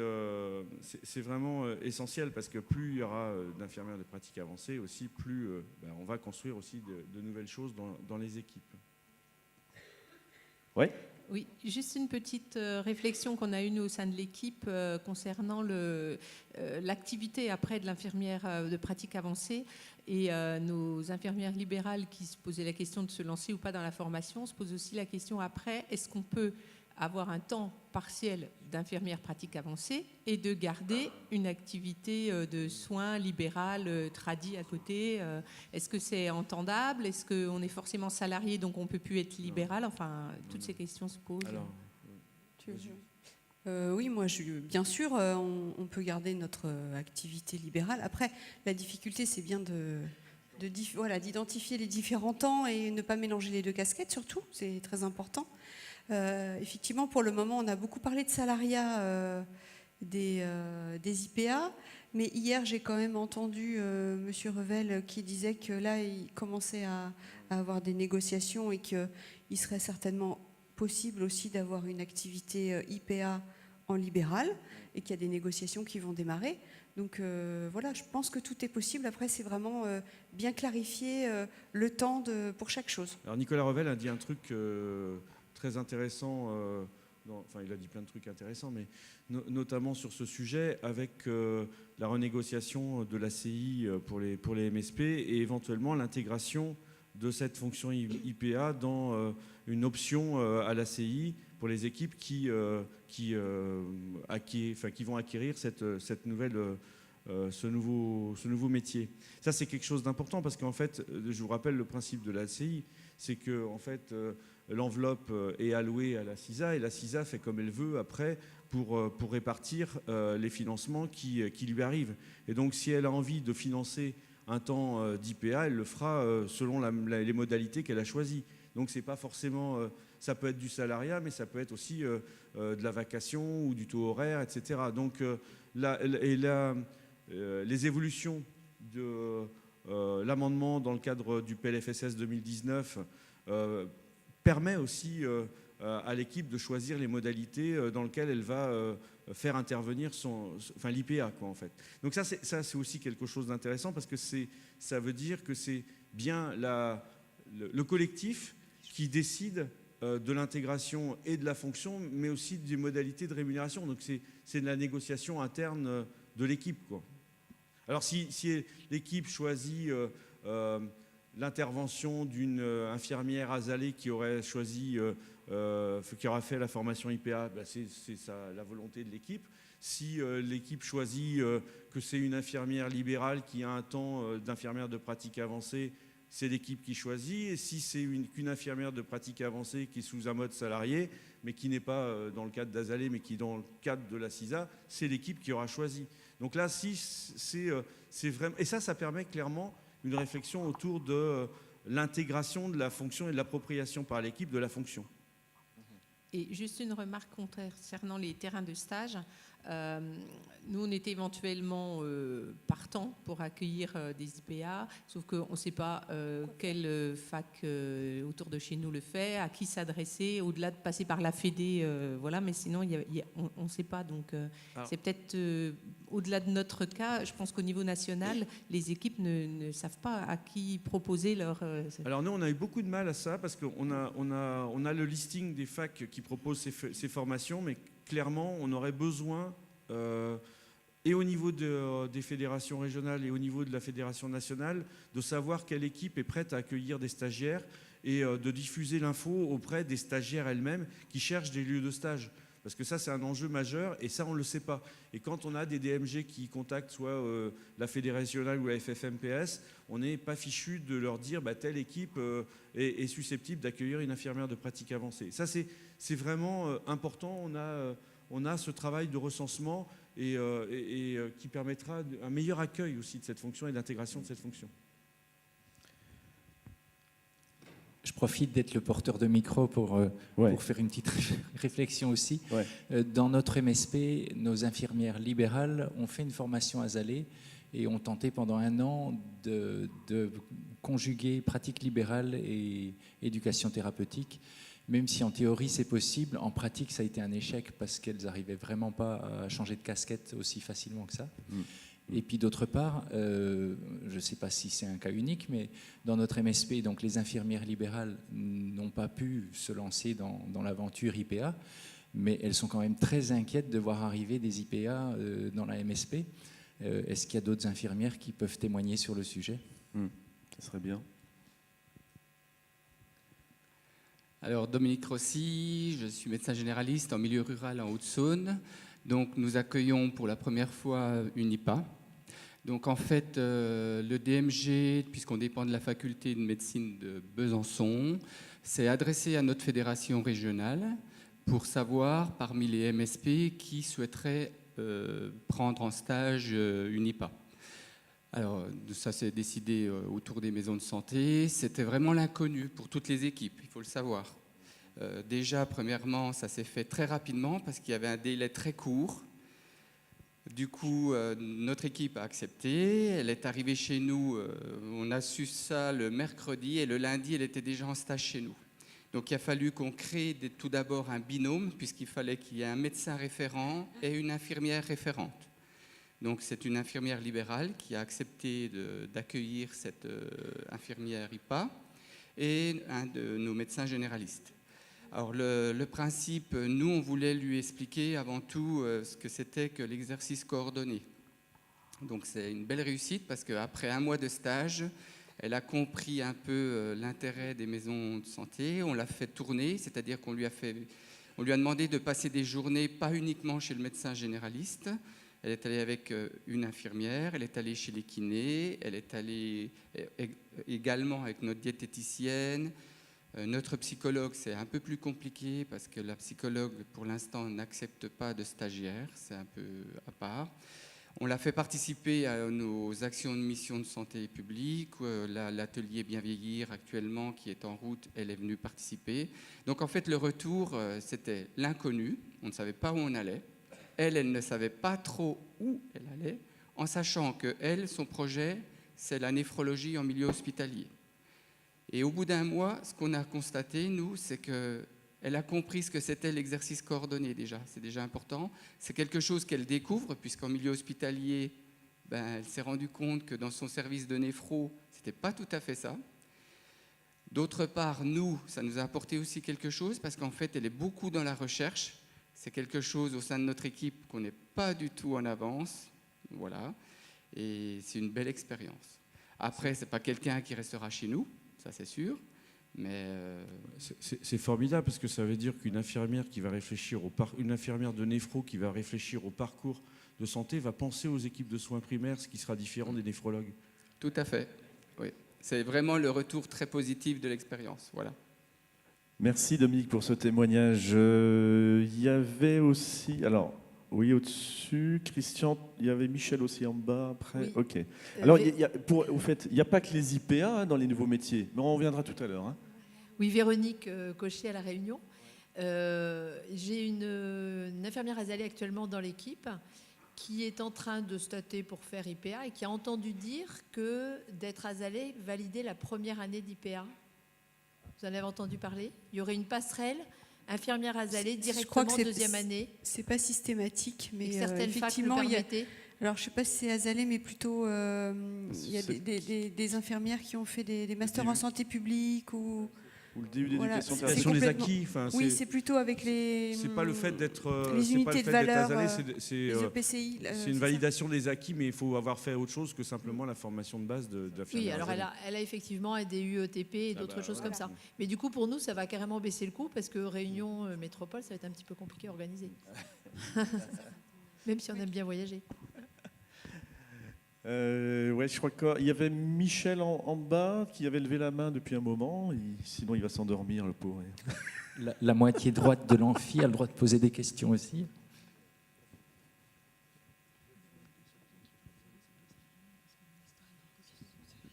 Speaker 2: vraiment essentiel parce que plus il y aura d'infirmières de pratique avancée aussi, plus on va construire aussi de nouvelles choses dans les équipes.
Speaker 1: Ouais.
Speaker 9: Oui, juste une petite réflexion qu'on a eue nous, au sein de l'équipe concernant l'activité après de l'infirmière de pratique avancée et nos infirmières libérales qui se posaient la question de se lancer ou pas dans la formation, se posent aussi la question après, est-ce qu'on peut avoir un temps partiel d'infirmière pratique avancée et de garder une activité de soins libérale tradie à côté. Est-ce que c'est entendable? Est-ce qu'on est forcément salarié donc on ne peut plus être libéral? Enfin, toutes ces questions se posent.
Speaker 2: Alors,
Speaker 5: Oui, moi, bien sûr, on peut garder notre activité libérale. Après, la difficulté, c'est bien d'identifier les différents temps et ne pas mélanger les deux casquettes, surtout. C'est très important. Effectivement, pour le moment, on a beaucoup parlé de salariat des IPA, mais hier, j'ai quand même entendu Monsieur Revel qui disait que là, il commençait à avoir des négociations et qu'il serait certainement possible aussi d'avoir une activité IPA en libéral et qu'il y a des négociations qui vont démarrer. Donc voilà, je pense que tout est possible. Après, c'est vraiment bien clarifier le temps pour chaque chose.
Speaker 2: Alors Nicolas Revel a dit un truc très intéressant, enfin il a dit plein de trucs intéressants, mais notamment sur ce sujet avec la renégociation de l'ACI pour les MSP et éventuellement l'intégration de cette fonction IPA dans une option à l'ACI pour les équipes qui vont acquérir cette nouvelle, ce nouveau métier. Ça, c'est quelque chose d'important parce qu'en fait, je vous rappelle le principe de l'ACI, c'est que en fait, l'enveloppe est allouée à la CISA et la CISA fait comme elle veut après pour répartir les financements qui lui arrivent. Et donc, si elle a envie de financer un temps d'IPA, elle le fera selon les modalités qu'elle a choisies. Donc, c'est pas forcément... ça peut être du salariat, mais ça peut être aussi de la vacation ou du taux horaire, etc. Donc, les évolutions de l'amendement dans le cadre du PLFSS 2019 permet aussi à l'équipe de choisir les modalités dans lesquelles elle va faire intervenir l'IPA, quoi, en fait. Donc ça, c'est aussi quelque chose d'intéressant parce que ça veut dire que c'est bien le collectif qui décide de l'intégration et de la fonction, mais aussi des modalités de rémunération. Donc c'est de la négociation interne de l'équipe, quoi. Alors si l'équipe choisit l'intervention d'une infirmière azalée qui aurait choisi, qui aura fait la formation IPA, ben c'est la volonté de l'équipe. Si l'équipe choisit que c'est une infirmière libérale qui a un temps d'infirmière de pratique avancée, c'est l'équipe qui choisit. Et si c'est qu'une infirmière de pratique avancée qui est sous un mode salarié, mais qui n'est pas dans le cadre d'Azalée, mais qui est dans le cadre de la CISA, c'est l'équipe qui aura choisi. Donc là, c'est vraiment... Et ça permet clairement une réflexion autour de l'intégration de la fonction et de l'appropriation par l'équipe de la fonction.
Speaker 9: Et juste une remarque concernant les terrains de stage. Nous, on était éventuellement partants pour accueillir des IPA, sauf qu'on ne sait pas quelle fac autour de chez nous le fait, à qui s'adresser, au-delà de passer par la Fédé, voilà, mais sinon, on ne sait pas. Donc, c'est peut-être au-delà de notre cas, je pense qu'au niveau national, les équipes ne savent pas à qui proposer leur...
Speaker 2: Alors nous, on a eu beaucoup de mal à ça, parce qu'on a le listing des facs qui proposent ces formations, mais clairement, on aurait besoin, et au niveau des fédérations régionales et au niveau de la fédération nationale, de savoir quelle équipe est prête à accueillir des stagiaires et de diffuser l'info auprès des stagiaires elles-mêmes qui cherchent des lieux de stage. Parce que ça, c'est un enjeu majeur et ça, on ne le sait pas. Et quand on a des DMG qui contactent soit la fédération régionale ou la FFMPS, on n'est pas fichu de leur dire telle équipe est susceptible d'accueillir une infirmière de pratique avancée. Ça, c'est vraiment important. On a ce travail de recensement et qui permettra un meilleur accueil aussi de cette fonction et d'intégration de cette fonction.
Speaker 10: Je profite d'être le porteur de micro pour faire une petite réflexion aussi. Ouais. Dans notre MSP, nos infirmières libérales ont fait une formation Azalée et ont tenté pendant 1 an de conjuguer pratique libérale et éducation thérapeutique. Même si en théorie c'est possible, en pratique ça a été un échec parce qu'elles n'arrivaient vraiment pas à changer de casquette aussi facilement que ça. Et puis d'autre part, je ne sais pas si c'est un cas unique, mais dans notre MSP, donc les infirmières libérales n'ont pas pu se lancer dans l'aventure IPA, mais elles sont quand même très inquiètes de voir arriver des IPA dans la MSP. Est-ce qu'il y a d'autres infirmières qui peuvent témoigner sur le sujet?
Speaker 1: Ça serait bien.
Speaker 11: Alors, Dominique Rossi, je suis médecin généraliste en milieu rural en Haute-Saône. Donc, nous accueillons pour la première fois une IPA. Donc, en fait, le DMG, puisqu'on dépend de la faculté de médecine de Besançon, s'est adressé à notre fédération régionale pour savoir, parmi les MSP, qui souhaiterait prendre en stage une IPA. Alors, ça s'est décidé autour des maisons de santé. C'était vraiment l'inconnu pour toutes les équipes, il faut le savoir. Déjà, premièrement, ça s'est fait très rapidement parce qu'il y avait un délai très court. Du coup, notre équipe a accepté. Elle est arrivée chez nous. On a su ça le mercredi et le lundi, elle était déjà en stage chez nous. Donc, il a fallu qu'on crée tout d'abord un binôme puisqu'il fallait qu'il y ait un médecin référent et une infirmière référente. Donc, c'est une infirmière libérale qui a accepté d'accueillir cette infirmière IPA et un de nos médecins généralistes. Alors, le principe, nous, on voulait lui expliquer avant tout ce que c'était que l'exercice coordonné. Donc, c'est une belle réussite parce qu'après un mois de stage, elle a compris un peu l'intérêt des maisons de santé. On l'a fait tourner, c'est-à-dire qu'on lui a demandé de passer des journées, pas uniquement chez le médecin généraliste. Elle est allée avec une infirmière, elle est allée chez les kinés, elle est allée également avec notre diététicienne. Notre psychologue, c'est un peu plus compliqué parce que la psychologue, pour l'instant, n'accepte pas de stagiaires, c'est un peu à part. On l'a fait participer à nos actions de mission de santé publique. L'atelier Bien Vieillir actuellement qui est en route, elle est venue participer. Donc en fait, le retour, c'était l'inconnu, on ne savait pas où on allait. Elle ne savait pas trop où elle allait, en sachant que elle, son projet, c'est la néphrologie en milieu hospitalier. Et au bout d'un mois, ce qu'on a constaté, nous, c'est qu'elle a compris ce que c'était l'exercice coordonné déjà. C'est déjà important. C'est quelque chose qu'elle découvre, puisqu'en milieu hospitalier, elle s'est rendue compte que dans son service de néphro, ce n'était pas tout à fait ça. D'autre part, nous, ça nous a apporté aussi quelque chose, parce qu'en fait, elle est beaucoup dans la recherche. C'est quelque chose au sein de notre équipe qu'on n'est pas du tout en avance. Voilà. Et c'est une belle expérience. Après, ce n'est pas quelqu'un qui restera chez nous, ça c'est sûr. Mais
Speaker 2: c'est formidable parce que ça veut dire qu'une infirmière qui va réfléchir une infirmière de néphro qui va réfléchir au parcours de santé va penser aux équipes de soins primaires, ce qui sera différent des néphrologues.
Speaker 11: Tout à fait. Oui. C'est vraiment le retour très positif de l'expérience. Voilà.
Speaker 1: Merci Dominique pour ce témoignage. Il y avait aussi, alors oui au-dessus, Christian, il y avait Michel aussi en bas après. Oui. Ok. Alors au fait, il n'y a pas que les IPA dans les nouveaux métiers, mais on reviendra tout à l'heure.
Speaker 9: Oui, Véronique Cochet à La Réunion. J'ai une infirmière Azalée actuellement dans l'équipe qui est en train de stater pour faire IPA et qui a entendu dire que d'être Azalée validait la première année d'IPA. Vous en avez entendu parler? Il y aurait une passerelle infirmière Azalée directement en deuxième année.
Speaker 5: C'est pas systématique, mais
Speaker 9: certaines
Speaker 5: effectivement,
Speaker 9: facs le permettaient.
Speaker 5: Alors, je ne sais pas si c'est Azalée, mais plutôt il y a des infirmières qui ont fait des masters en santé publique ou
Speaker 1: le DU d'éducation
Speaker 2: des acquis.
Speaker 5: Oui, c'est plutôt avec les.
Speaker 2: C'est pas le fait d'être.
Speaker 5: Les unités de valeur.
Speaker 2: C'est
Speaker 5: EPCI.
Speaker 2: C'est une validation des acquis, mais il faut avoir fait autre chose que simplement la formation de base de l'infirmière.
Speaker 9: Oui, alors elle a effectivement des UETP et d'autres choses comme ça. Mais du coup, pour nous, ça va carrément baisser le coût parce que Réunion Métropole, ça va être un petit peu compliqué à organiser. Même si on aime bien voyager.
Speaker 1: Ouais, je crois qu'il y avait Michel en bas qui avait levé la main depuis un moment. Sinon, il va s'endormir, le pauvre.
Speaker 10: La moitié droite de l'amphi a le droit de poser des questions aussi.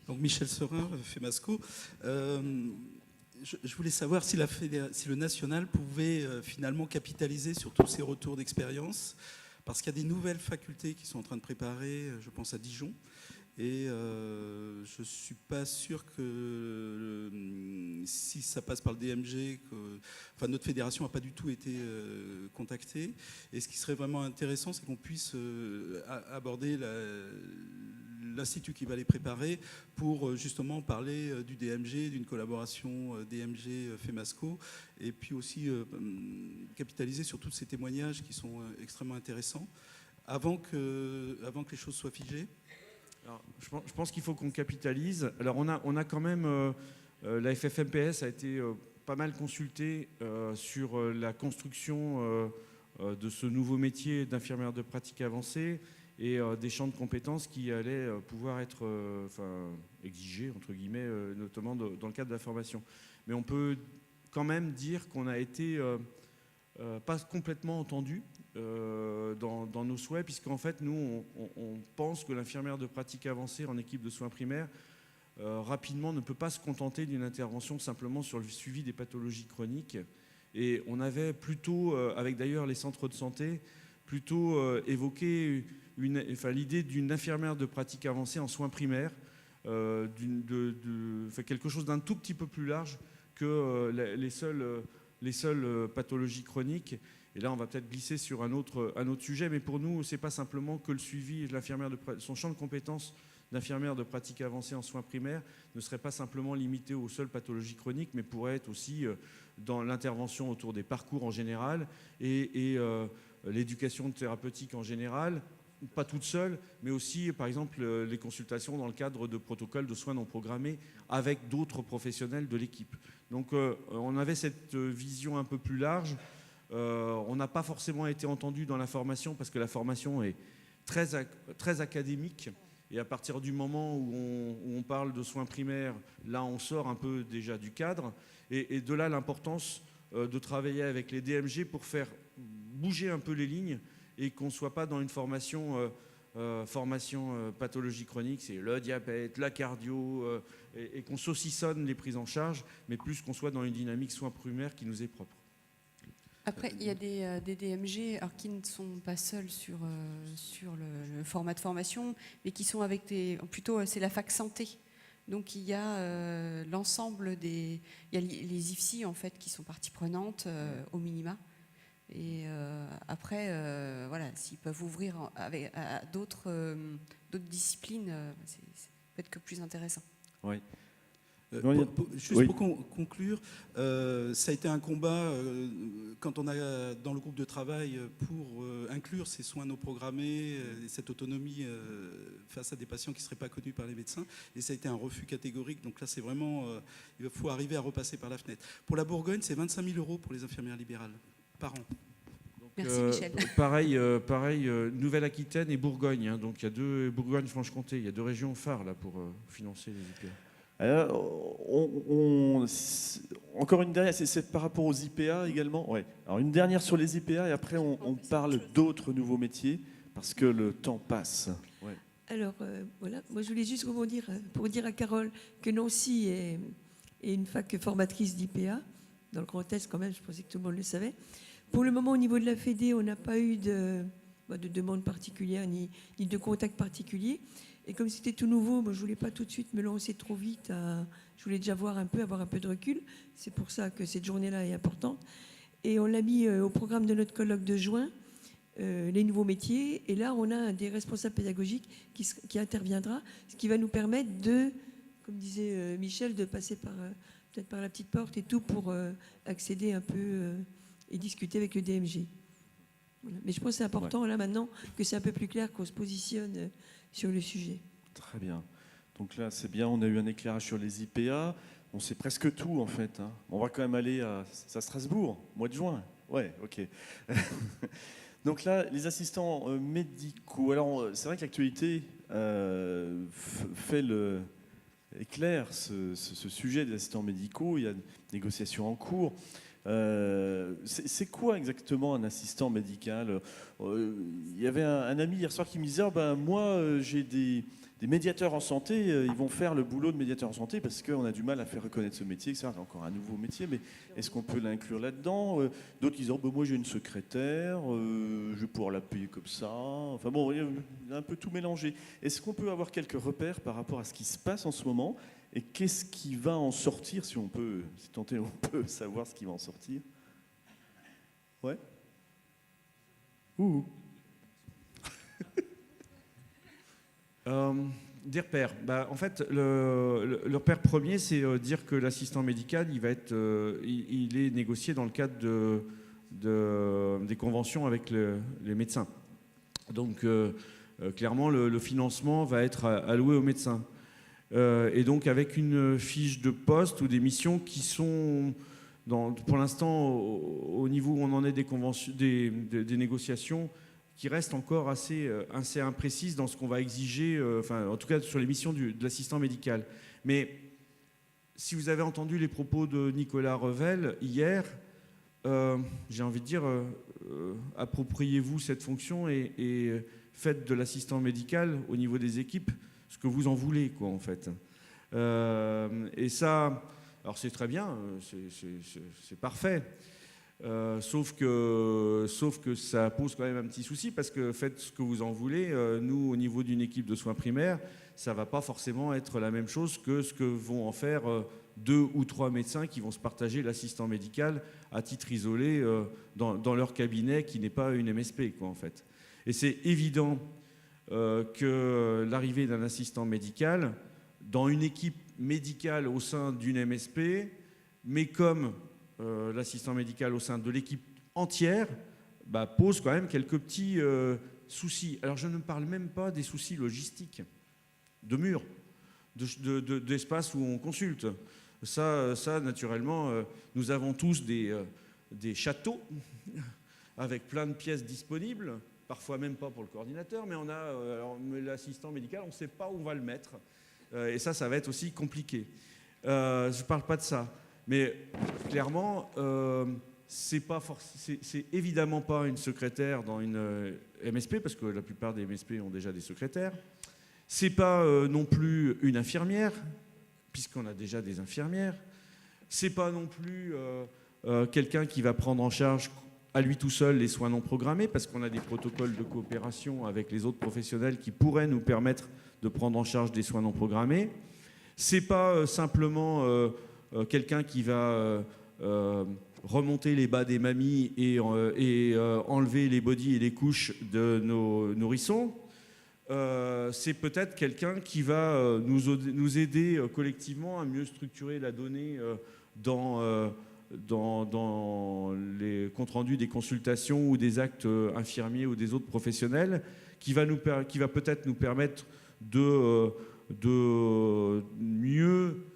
Speaker 12: Donc Michel Serin, FEMASCO. Je voulais savoir si le national pouvait finalement capitaliser sur tous ces retours d'expérience. Parce qu'il y a des nouvelles facultés qui sont en train de préparer, je pense à Dijon, Et je ne suis pas sûr que si ça passe par le DMG, notre fédération n'a pas du tout été contactée. Et ce qui serait vraiment intéressant, c'est qu'on puisse aborder l'institut qui va les préparer pour justement parler du DMG, d'une collaboration DMG-FEMASCO, et puis aussi capitaliser sur tous ces témoignages qui sont extrêmement intéressants avant que les choses soient figées.
Speaker 2: Alors, je pense qu'il faut qu'on capitalise. Alors on a quand même, la FFMPS a été pas mal consultée sur la construction de ce nouveau métier d'infirmière de pratique avancée et des champs de compétences qui allaient pouvoir être exigés, entre guillemets, notamment dans le cadre de la formation. Mais on peut quand même dire qu'on a été pas complètement entendu dans nos souhaits, puisqu'en fait, nous, on pense que l'infirmière de pratique avancée en équipe de soins primaires, rapidement, ne peut pas se contenter d'une intervention simplement sur le suivi des pathologies chroniques. Et on avait plutôt, avec d'ailleurs les centres de santé, plutôt évoqué l'idée d'une infirmière de pratique avancée en soins primaires, quelque chose d'un tout petit peu plus large que les seules pathologies chroniques. Et là, on va peut-être glisser sur un autre sujet, mais pour nous, ce n'est pas simplement que le suivi de l'infirmière, son champ de compétences d'infirmière de pratique avancée en soins primaires ne serait pas simplement limité aux seules pathologies chroniques, mais pourrait être aussi dans l'intervention autour des parcours en général et l'éducation thérapeutique en général, pas toute seule, mais aussi, par exemple, les consultations dans le cadre de protocoles de soins non programmés avec d'autres professionnels de l'équipe. Donc, on avait cette vision un peu plus large. On n'a pas forcément été entendu dans la formation parce que la formation est très académique. Et à partir du moment où on parle de soins primaires, là, on sort un peu déjà du cadre. Et de là, l'importance de travailler avec les DMG pour faire bouger un peu les lignes et qu'on ne soit pas dans une formation pathologie chronique, c'est le diabète, la cardio, et qu'on saucissonne les prises en charge, mais plus qu'on soit dans une dynamique soins primaires qui nous est propre.
Speaker 5: Après, il y a des DMG qui ne sont pas seuls sur le format de formation, mais qui sont avec plutôt, c'est la fac santé. Donc il y a l'ensemble il y a les IFSI en fait qui sont partie prenante au minima. Et après, voilà, s'ils peuvent ouvrir à d'autres disciplines, c'est peut-être que plus intéressant.
Speaker 1: Oui.
Speaker 12: Pour conclure, ça a été un combat quand on a dans le groupe de travail pour inclure ces soins non programmés, cette autonomie face à des patients qui ne seraient pas connus par les médecins. Et ça a été un refus catégorique. Donc là, c'est vraiment, il faut arriver à repasser par la fenêtre. Pour la Bourgogne, c'est 25 000 € pour les infirmières libérales par an.
Speaker 5: Merci Michel.
Speaker 2: Pareil, Nouvelle-Aquitaine et Bourgogne. Hein, donc il y a Bourgogne-Franche-Comté, il y a 2 régions phares là pour financer les IPA.
Speaker 1: Encore une dernière, c'est par rapport aux IPA également. Ouais. Alors une dernière sur les IPA et après on parle d'autres nouveaux métiers parce que le temps passe. Ouais.
Speaker 13: Alors voilà, moi je voulais juste rebondir pour dire à Carole que Nancy est une fac formatrice d'IPA. Dans le Grand Est quand même, je pensais que tout le monde le savait. Pour le moment, au niveau de la Fédé, on n'a pas eu de demande particulière ni de contact particulier. Et comme c'était tout nouveau, moi, je ne voulais pas tout de suite me lancer trop vite. Je voulais déjà avoir un peu de recul. C'est pour ça que cette journée-là est importante. Et on l'a mis au programme de notre colloque de juin, les nouveaux métiers. Et là, on a un des responsables pédagogiques qui interviendra, ce qui va nous permettre de, comme disait Michel, de passer peut-être par la petite porte et tout pour accéder un peu et discuter avec le DMG. Voilà. Mais je pense que c'est important, là, maintenant, que c'est un peu plus clair qu'on se positionne sur le sujet.
Speaker 1: Très bien. Donc là, c'est bien, on a eu un éclairage sur les IPA. On sait presque tout, en fait. Hein. On va quand même aller à Strasbourg, mois de juin. Ouais, ok. Donc là, les assistants médicaux. Alors, c'est vrai que l'actualité éclaire ce sujet des assistants médicaux. Il y a des négociations en cours. C'est quoi exactement un assistant médical? Il y avait un ami hier soir qui me disait moi j'ai des médiateurs en santé, ils vont faire le boulot de médiateur en santé parce qu'on a du mal à faire reconnaître ce métier, c'est encore un nouveau métier, mais est-ce qu'on peut l'inclure là-dedans? D'autres qui disent moi j'ai une secrétaire, je vais pouvoir la payer comme ça. Enfin bon, il y a un peu tout mélangé. Est-ce qu'on peut avoir quelques repères par rapport à ce qui se passe en ce moment et qu'est-ce qui va en sortir, si on peut savoir ce qui va en sortir? Ouais.
Speaker 2: Des repères. En fait, le repère premier, c'est dire que l'assistant médical, il est négocié dans le cadre des conventions avec les médecins. Donc, clairement, le financement va être alloué aux médecins. Et donc, avec une fiche de poste ou des missions qui sont, pour l'instant, au niveau où on en est des négociations, qui reste encore assez imprécise dans ce qu'on va exiger, en tout cas sur les missions de l'assistant médical. Mais si vous avez entendu les propos de Nicolas Revel hier, j'ai envie de dire, appropriez-vous cette fonction et faites de l'assistant médical au niveau des équipes ce que vous en voulez, quoi, en fait. Et ça, alors c'est très bien, c'est parfait. Sauf que ça pose quand même un petit souci parce que faites ce que vous en voulez. Nous, au niveau d'une équipe de soins primaires, ça ne va pas forcément être la même chose que ce que vont en faire 2 ou 3 médecins qui vont se partager l'assistant médical à titre isolé dans leur cabinet qui n'est pas une MSP, quoi, en fait. Et c'est évident que l'arrivée d'un assistant médical dans une équipe médicale au sein d'une MSP, mais comme l'assistant médical au sein de l'équipe entière, pose quand même quelques petits soucis. Alors je ne parle même pas des soucis logistiques, de murs, d'espace où on consulte. Ça naturellement, nous avons tous des châteaux avec plein de pièces disponibles, parfois même pas pour le coordinateur, mais l'assistant médical, on ne sait pas où on va le mettre. Et ça va être aussi compliqué. Je ne parle pas de ça. Mais clairement, c'est évidemment pas une secrétaire dans une MSP, parce que la plupart des MSP ont déjà des secrétaires. C'est pas non plus une infirmière, puisqu'on a déjà des infirmières. C'est pas non plus quelqu'un qui va prendre en charge à lui tout seul les soins non programmés, parce qu'on a des protocoles de coopération avec les autres professionnels qui pourraient nous permettre de prendre en charge des soins non programmés. C'est pas simplement quelqu'un qui va remonter les bas des mamies et enlever les bodys et les couches de nos nourrissons. C'est peut-être quelqu'un qui va nous aider collectivement à mieux structurer la donnée dans les comptes rendus des consultations ou des actes infirmiers ou des autres professionnels, qui va peut-être nous permettre de mieux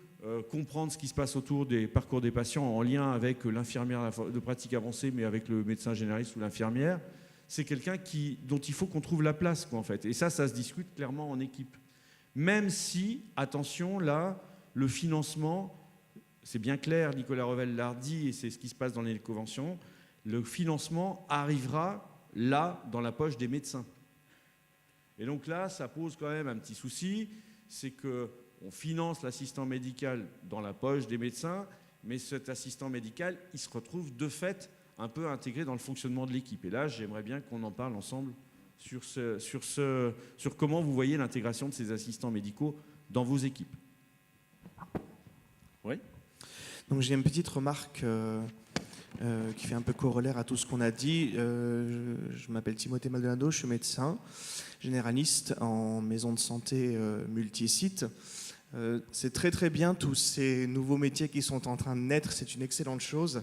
Speaker 2: comprendre ce qui se passe autour des parcours des patients en lien avec l'infirmière de pratique avancée, mais avec le médecin généraliste ou l'infirmière. C'est quelqu'un dont il faut qu'on trouve la place, quoi, en fait. Et ça se discute clairement en équipe. Même si, attention, là, le financement, c'est bien clair, Nicolas Revel l'a dit, et c'est ce qui se passe dans les conventions, le financement arrivera là, dans la poche des médecins. Et donc là, ça pose quand même un petit souci, c'est qu'on finance l'assistant médical dans la poche des médecins, mais cet assistant médical, il se retrouve de fait un peu intégré dans le fonctionnement de l'équipe. Et là, j'aimerais bien qu'on en parle ensemble sur comment vous voyez l'intégration de ces assistants médicaux dans vos équipes.
Speaker 1: Oui.
Speaker 14: Donc j'ai une petite remarque qui fait un peu corollaire à tout ce qu'on a dit. Je m'appelle Timothée Maldonado, je suis médecin généraliste en maison de santé multi-site. C'est très très bien tous ces nouveaux métiers qui sont en train de naître, c'est une excellente chose.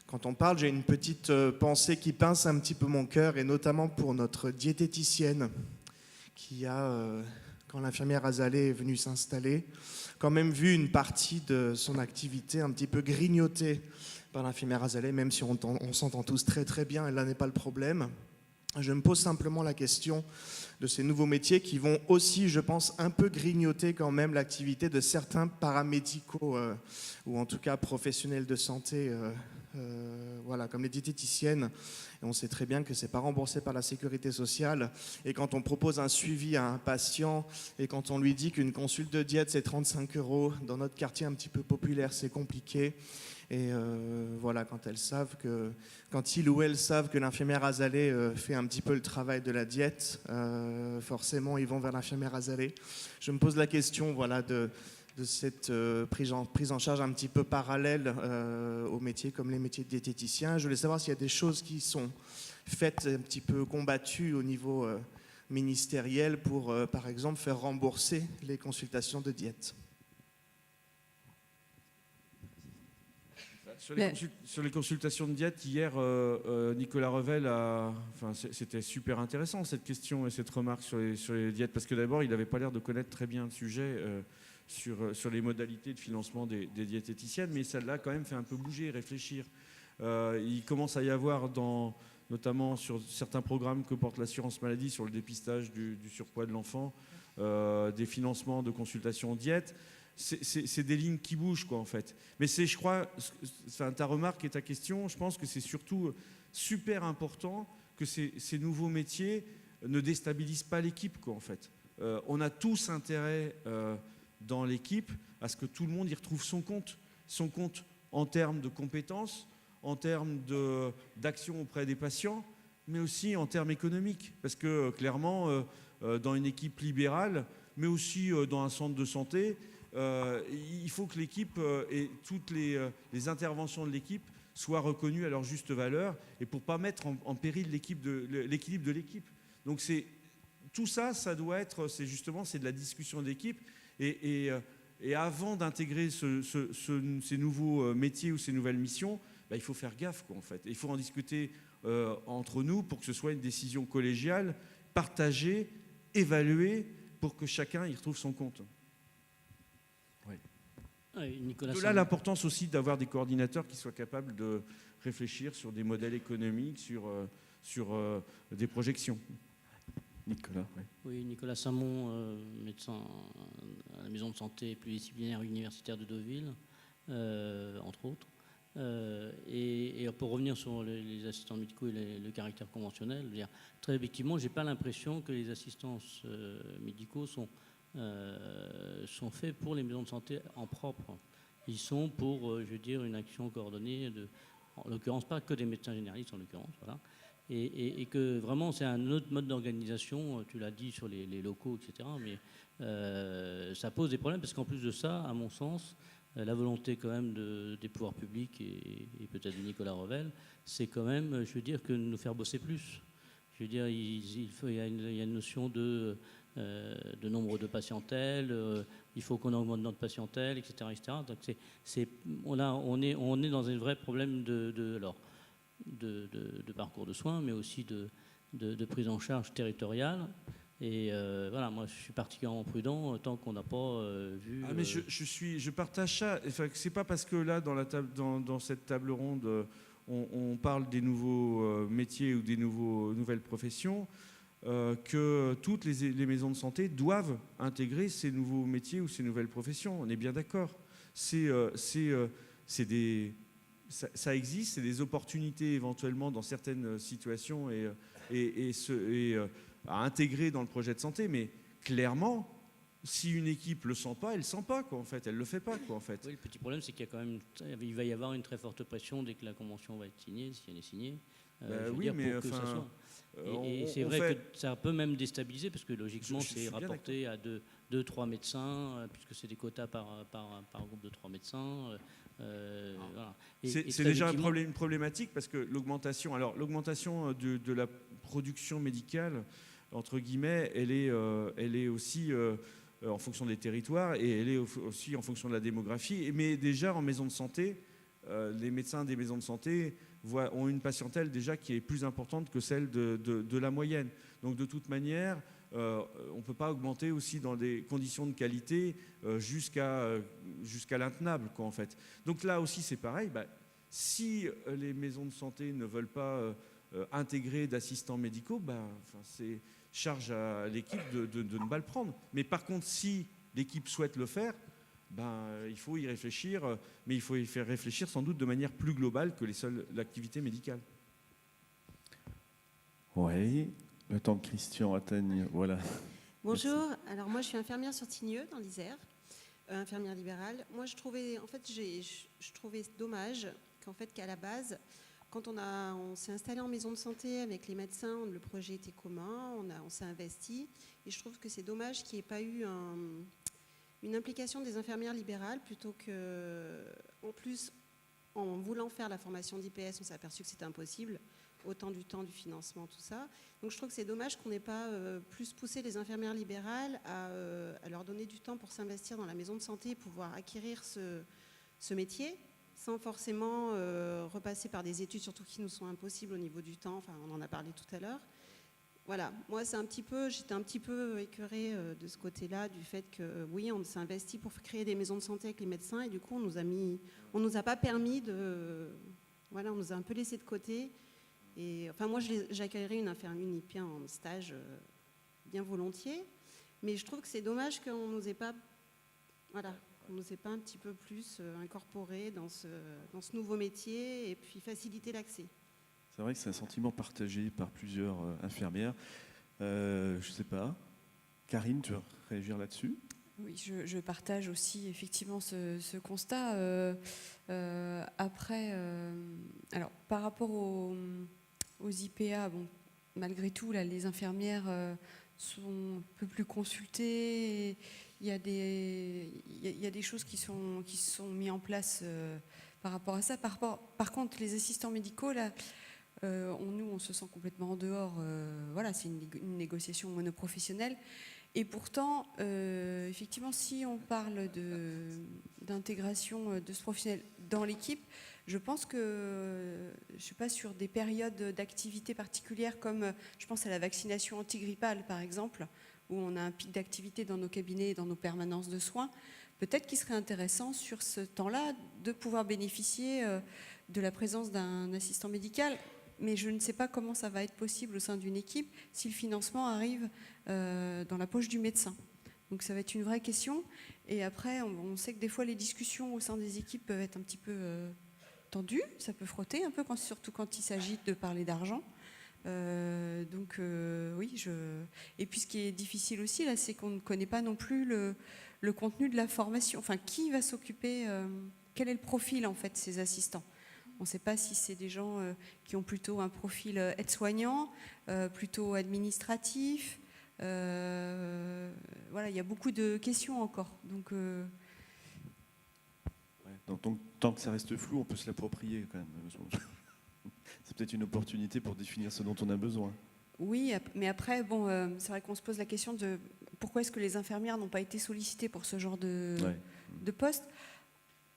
Speaker 14: Quand on parle, j'ai une petite pensée qui pince un petit peu mon cœur, et notamment pour notre diététicienne qui a, quand l'infirmière Azalee est venue s'installer, quand même vu une partie de son activité un petit peu grignotée par l'infirmière Azalee, même si on s'entend tous très très bien, et là n'est pas le problème. Je me pose simplement la question de ces nouveaux métiers qui vont aussi, je pense, un peu grignoter quand même l'activité de certains paramédicaux ou en tout cas professionnels de santé Voilà, comme les diététiciennes, et on sait très bien que c'est pas remboursé par la sécurité sociale. Et quand on propose un suivi à un patient et quand on lui dit qu'une consulte de diète c'est 35 €, dans notre quartier un petit peu populaire, c'est compliqué. Et voilà, quand ils ou elles savent que l'infirmière Azalet fait un petit peu le travail de la diète, forcément ils vont vers l'infirmière Azalet. Je me pose la question, voilà, de cette prise en charge un petit peu parallèle aux métiers comme les métiers de diététicien. Je voulais savoir s'il y a des choses qui sont faites, un petit peu combattues au niveau ministériel pour, par exemple, faire rembourser les consultations de diète.
Speaker 2: Sur les consultations de diète, hier, Nicolas Revel c'était super intéressant cette question et cette remarque sur les diètes, parce que d'abord, il n'avait pas l'air de connaître très bien le sujet sur les modalités de financement des diététiciennes, mais ça l'a quand même fait un peu bouger, réfléchir. Il commence à y avoir, notamment sur certains programmes que porte l'assurance maladie, sur le dépistage du surpoids de l'enfant, des financements de consultations diète. C'est des lignes qui bougent, quoi, en fait. Mais je crois, ta remarque et ta question, je pense que c'est surtout super important que ces nouveaux métiers ne déstabilisent pas l'équipe, quoi, en fait. On a tous intérêt dans l'équipe à ce que tout le monde y retrouve son compte en termes de compétences, en termes d'action auprès des patients, mais aussi en termes économiques. Parce que clairement, dans une équipe libérale, mais aussi dans un centre de santé, il faut que l'équipe et toutes les interventions de l'équipe soient reconnues à leur juste valeur, et pour ne pas mettre en péril l'équilibre de l'équipe. Donc tout ça, ça doit être, c'est de la discussion d'équipe, et avant d'intégrer ces nouveaux métiers ou ces nouvelles missions, il faut faire gaffe, quoi, en fait. Il faut en discuter entre nous pour que ce soit une décision collégiale, partagée, évaluée, pour que chacun y retrouve son compte. De là l'importance aussi d'avoir des coordinateurs qui soient capables de réfléchir sur des modèles économiques, sur des projections. Nicolas.
Speaker 15: Oui, Nicolas Samon, médecin à la maison de santé pluridisciplinaire universitaire de Deauville, entre autres. Et pour revenir sur les assistants médicaux et le caractère conventionnel, très objectivement, je n'ai pas l'impression que les assistants médicaux sont faits pour les maisons de santé en propre. Ils sont pour, une action coordonnée, en l'occurrence pas que des médecins généralistes, en l'occurrence, voilà. Et que vraiment c'est un autre mode d'organisation, tu l'as dit sur les locaux, etc. Mais ça pose des problèmes, parce qu'en plus de ça, à mon sens, la volonté quand même des pouvoirs publics et peut-être de Nicolas Revel, c'est quand même, que nous faire bosser plus. Il y a une notion de nombre de patientèle, il faut qu'on augmente notre patientèle, etc. etc. Donc on est dans un vrai problème de parcours de soins, mais aussi de prise en charge territoriale. Et voilà, moi je suis particulièrement prudent tant qu'on n'a pas vu.
Speaker 2: Mais je partage ça. Enfin, c'est pas parce que là dans cette table ronde on parle des nouveaux métiers ou des nouvelles professions que toutes les maisons de santé doivent intégrer ces nouveaux métiers ou ces nouvelles professions. On est bien d'accord. Ça existe, c'est des opportunités éventuellement dans certaines situations à intégrer dans le projet de santé, mais clairement, si une équipe le sent pas, elle le sent pas, quoi, en fait, elle le fait pas, quoi, en fait.
Speaker 15: Oui, le petit problème, c'est qu'il y a quand même, il va y avoir une très forte pression dès que la convention va être signée, si elle est signée. Et c'est vrai que ça peut même déstabiliser, parce que logiquement, c'est rapporté à 2-3 médecins, puisque c'est des quotas par groupe de 3 médecins. Voilà.
Speaker 2: C'est déjà une problématique, parce que l'augmentation de la production médicale, entre guillemets, elle est aussi en fonction des territoires, et elle est aussi en fonction de la démographie. Mais déjà en maison de santé, les médecins des maisons de santé ont une patientèle déjà qui est plus importante que celle de la moyenne. Donc de toute manière, on ne peut pas augmenter aussi dans des conditions de qualité jusqu'à l'intenable, quoi, en fait. Donc là aussi c'est pareil. Si les maisons de santé ne veulent pas intégrer d'assistants médicaux, c'est charge à l'équipe de ne pas le prendre. Mais par contre, si l'équipe souhaite le faire, il faut y réfléchir, mais il faut y faire réfléchir sans doute de manière plus globale que l'activité médicale.
Speaker 1: Oui, le temps que Christian atteigne, voilà.
Speaker 16: Bonjour, alors moi je suis infirmière sur Tignieux dans l'Isère, infirmière libérale. Moi je trouvais dommage qu'à la base, quand on s'est installé en maison de santé avec les médecins, le projet était commun, on s'est investi, et je trouve que c'est dommage qu'il n'y ait pas eu une implication des infirmières libérales, plutôt que, en plus, en voulant faire la formation d'IPS, on s'est aperçu que c'était impossible, autant du temps, du financement, tout ça. Donc je trouve que c'est dommage qu'on n'ait pas plus poussé les infirmières libérales à leur donner du temps pour s'investir dans la maison de santé, pouvoir acquérir ce métier, sans forcément repasser par des études, surtout qui nous sont impossibles au niveau du temps. Enfin, on en a parlé tout à l'heure. Voilà, moi j'étais un petit peu écœurée de ce côté-là, du fait que oui, on s'est investi pour créer des maisons de santé avec les médecins, et du coup on nous a pas permis on nous a un peu laissé de côté. Et enfin, moi j'accueillerais une IPA en stage bien volontiers, mais je trouve que c'est dommage qu'on nous ait pas un petit peu plus incorporé dans ce nouveau métier, et puis faciliter l'accès.
Speaker 1: C'est vrai que c'est un sentiment partagé par plusieurs infirmières. Je ne sais pas. Karine, tu veux réagir là-dessus ?
Speaker 5: Oui, je partage aussi effectivement ce constat. Après, alors par rapport aux IPA, bon, malgré tout, là, les infirmières sont un peu plus consultées. Il y a des choses qui sont mises en place par rapport à ça. Par contre, les assistants médicaux, là, on se sent complètement en dehors. Voilà, c'est une négociation monoprofessionnelle. Et pourtant, effectivement, si on parle d'intégration de ce professionnel dans l'équipe, je pense que, je ne suis pas sur des périodes d'activité particulières, comme je pense à la vaccination antigrippale, par exemple, où on a un pic d'activité dans nos cabinets et dans nos permanences de soins. Peut-être qu'il serait intéressant, sur ce temps-là, de pouvoir bénéficier de la présence d'un assistant médical. Mais je ne sais pas comment ça va être possible au sein d'une équipe si le financement arrive dans la poche du médecin. Donc ça va être une vraie question. Et après, on sait que des fois, les discussions au sein des équipes peuvent être un petit peu tendues. Ça peut frotter un peu, surtout quand il s'agit de parler d'argent. Oui. Et puis ce qui est difficile aussi, là, c'est qu'on ne connaît pas non plus le contenu de la formation. Enfin, qui va s'occuper, quel est le profil, en fait, de ces assistants ? On ne sait pas si c'est des gens qui ont plutôt un profil aide-soignant, plutôt administratif. Voilà, il y a beaucoup de questions encore. Donc,
Speaker 1: tant que ça reste flou, on peut se l'approprier quand même. C'est peut-être une opportunité pour définir ce dont on a besoin.
Speaker 5: Oui, mais après, bon, c'est vrai qu'on se pose la question de pourquoi est-ce que les infirmières n'ont pas été sollicitées pour ce genre de poste.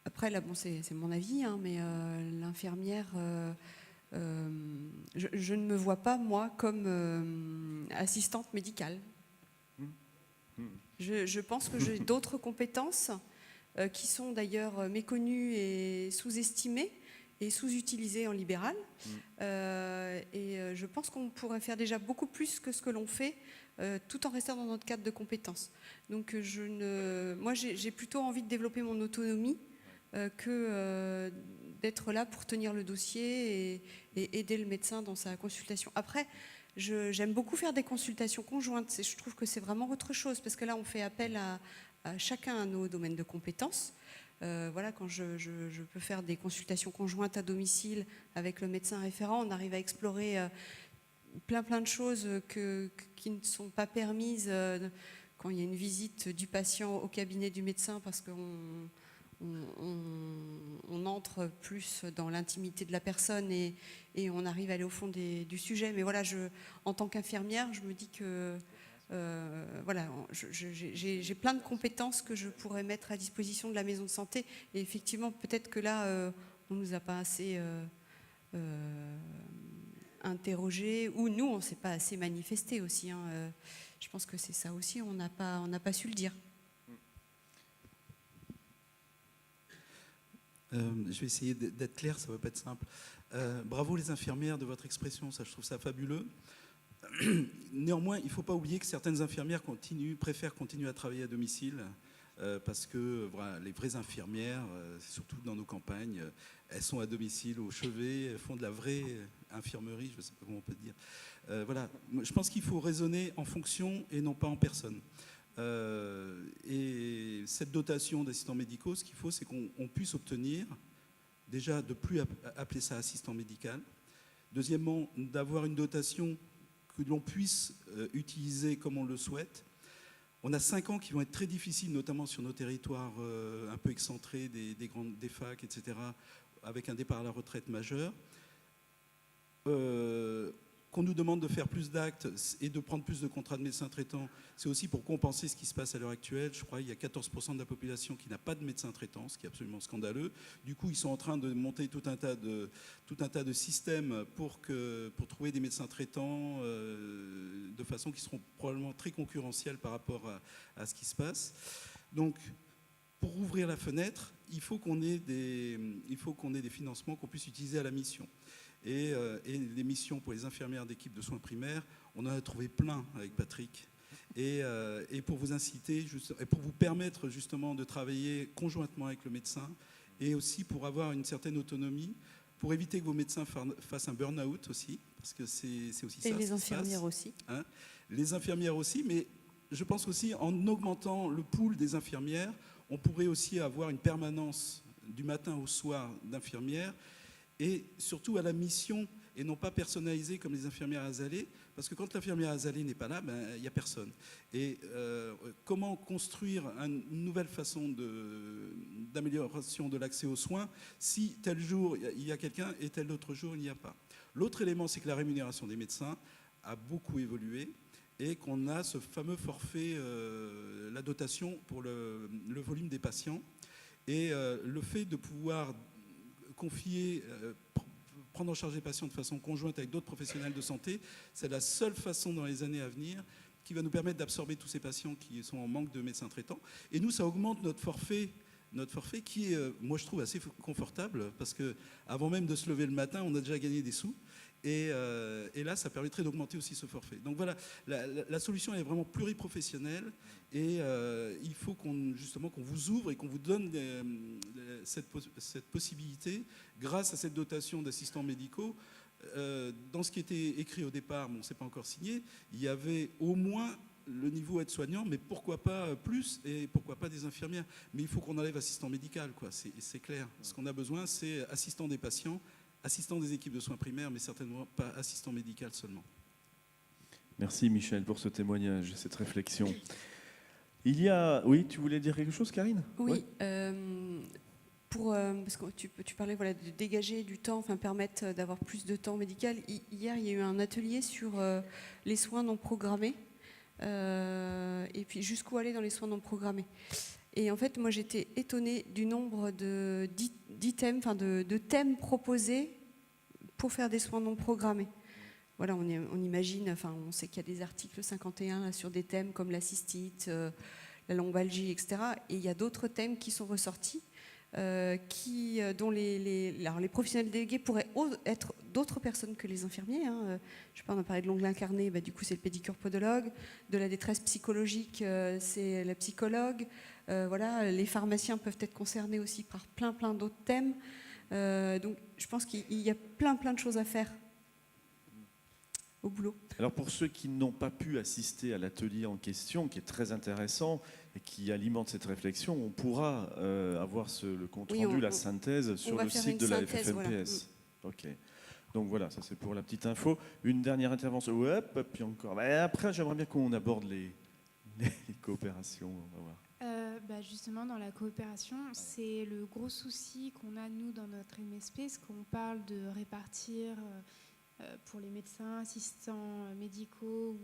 Speaker 5: Après, là, bon, c'est mon avis, hein, mais l'infirmière, je ne me vois pas, moi, comme assistante médicale. Je pense que j'ai d'autres compétences qui sont d'ailleurs méconnues et sous-estimées et sous-utilisées en libéral. Et je pense qu'on pourrait faire déjà beaucoup plus que ce que l'on fait, tout en restant dans notre cadre de compétences. Donc, moi, j'ai plutôt envie de développer mon autonomie que d'être là pour tenir le dossier et aider le médecin dans sa consultation. Après, j'aime beaucoup faire des consultations conjointes. Je trouve que c'est vraiment autre chose, parce que là, on fait appel à chacun à nos domaines de compétences. Voilà, quand je peux faire des consultations conjointes à domicile avec le médecin référent, on arrive à explorer plein de choses qui ne sont pas permises quand il y a une visite du patient au cabinet du médecin, parce qu'on entre plus dans l'intimité de la personne et on arrive à aller au fond du sujet. Mais voilà, en tant qu'infirmière, je me dis que voilà, j'ai plein de compétences que je pourrais mettre à disposition de la maison de santé. Et effectivement, peut-être que là, on ne nous a pas assez interrogés, ou nous, on ne s'est pas assez manifesté aussi. Hein. Je pense que c'est ça aussi, on n'a pas su le dire.
Speaker 12: Je vais essayer d'être clair, ça ne va pas être simple. Bravo les infirmières de votre expression, ça, je trouve ça fabuleux. Néanmoins, il ne faut pas oublier que certaines infirmières préfèrent continuer à travailler à domicile parce que voilà, les vraies infirmières, surtout dans nos campagnes, elles sont à domicile, au chevet, elles font de la vraie infirmerie, je ne sais pas comment on peut dire. Voilà, je pense qu'il faut raisonner en fonction et non pas en personne. Et cette dotation d'assistants médicaux, ce qu'il faut, c'est qu'on puisse obtenir, déjà, de ne plus appeler ça assistant médical. Deuxièmement, d'avoir une dotation que l'on puisse utiliser comme on le souhaite. On a 5 ans qui vont être très difficiles, notamment sur nos territoires un peu excentrés des facs, etc., avec un départ à la retraite majeur. Qu'on nous demande de faire plus d'actes et de prendre plus de contrats de médecins traitants, c'est aussi pour compenser ce qui se passe à l'heure actuelle. Je crois qu'il y a 14% de la population qui n'a pas de médecin traitant, ce qui est absolument scandaleux. Du coup, ils sont en train de monter tout un tas de systèmes pour trouver des médecins traitants de façon qui seront probablement très concurrentielles par rapport à ce qui se passe. Donc, pour ouvrir la fenêtre, il faut qu'on ait des financements qu'on puisse utiliser à la mission. Et les missions pour les infirmières d'équipe de soins primaires, on en a trouvé plein avec Patrick. Et pour vous inciter, et pour vous permettre justement de travailler conjointement avec le médecin, et aussi pour avoir une certaine autonomie, pour éviter que vos médecins fassent un burn-out aussi, parce que c'est aussi ça.
Speaker 5: Et les infirmières aussi.
Speaker 12: Hein, les infirmières aussi, mais je pense aussi en augmentant le pool des infirmières, on pourrait aussi avoir une permanence du matin au soir d'infirmières, et surtout à la mission, et non pas personnalisée comme les infirmières Asalée, parce que quand l'infirmière Asalée n'est pas là, il n'y a personne. Et comment construire une nouvelle façon d'amélioration de l'accès aux soins si tel jour il y a quelqu'un et tel autre jour il n'y a pas. L'autre élément, c'est que la rémunération des médecins a beaucoup évolué et qu'on a ce fameux forfait, la dotation pour le volume des patients. Et le fait de pouvoir confier, prendre en charge les patients de façon conjointe avec d'autres professionnels de santé, c'est la seule façon dans les années à venir qui va nous permettre d'absorber tous ces patients qui sont en manque de médecins traitants. Et nous, ça augmente notre forfait qui est, moi je trouve, assez confortable, parce qu'avant même de se lever le matin, on a déjà gagné des sous. Et là, ça permettrait d'augmenter aussi ce forfait. Donc voilà, la solution est vraiment pluriprofessionnelle, et il faut qu'on vous ouvre et qu'on vous donne cette possibilité, grâce à cette dotation d'assistants médicaux. Dans ce qui était écrit au départ, bon, c'est pas encore signé, il y avait au moins le niveau aide-soignant, mais pourquoi pas plus, et pourquoi pas des infirmières. Mais il faut qu'on enlève assistant médical, quoi. C'est clair. Ce qu'on a besoin, c'est assistant des patients, assistant des équipes de soins primaires, mais certainement pas assistant médical seulement.
Speaker 1: Merci Michel pour ce témoignage, cette réflexion. Oui, tu voulais dire quelque chose, Karine?
Speaker 5: Oui, parce que tu parlais de dégager du temps, permettre d'avoir plus de temps médical. Hier, il y a eu un atelier sur les soins non programmés, et puis jusqu'où aller dans les soins non programmés. Et en fait, moi, j'étais étonnée du nombre d'items, de thèmes proposés pour faire des soins non programmés. Voilà, on imagine, on sait qu'il y a des articles 51 là, sur des thèmes comme la cystite, la lombalgie, etc. Et il y a d'autres thèmes qui sont ressortis, dont les professionnels délégués pourraient être d'autres personnes que les infirmiers. Hein. Je sais pas, on a parlé de l'ongle incarné, du coup c'est le pédicure podologue, de la détresse psychologique, c'est la psychologue. Voilà, les pharmaciens peuvent être concernés aussi par plein d'autres thèmes. Donc je pense qu'il y a plein de choses à faire au boulot.
Speaker 1: Alors pour ceux qui n'ont pas pu assister à l'atelier en question, qui est très intéressant et qui alimente cette réflexion, on pourra avoir le compte-rendu, la synthèse sur le site de la FFMPS. Voilà. Ok. Donc voilà, ça c'est pour la petite info. Une dernière intervention. Puis encore. Après, j'aimerais bien qu'on aborde les coopérations. On va voir.
Speaker 6: Justement, dans la coopération, c'est le gros souci qu'on a, nous, dans notre MSP, ce qu'on parle de répartir pour les médecins, assistants médicaux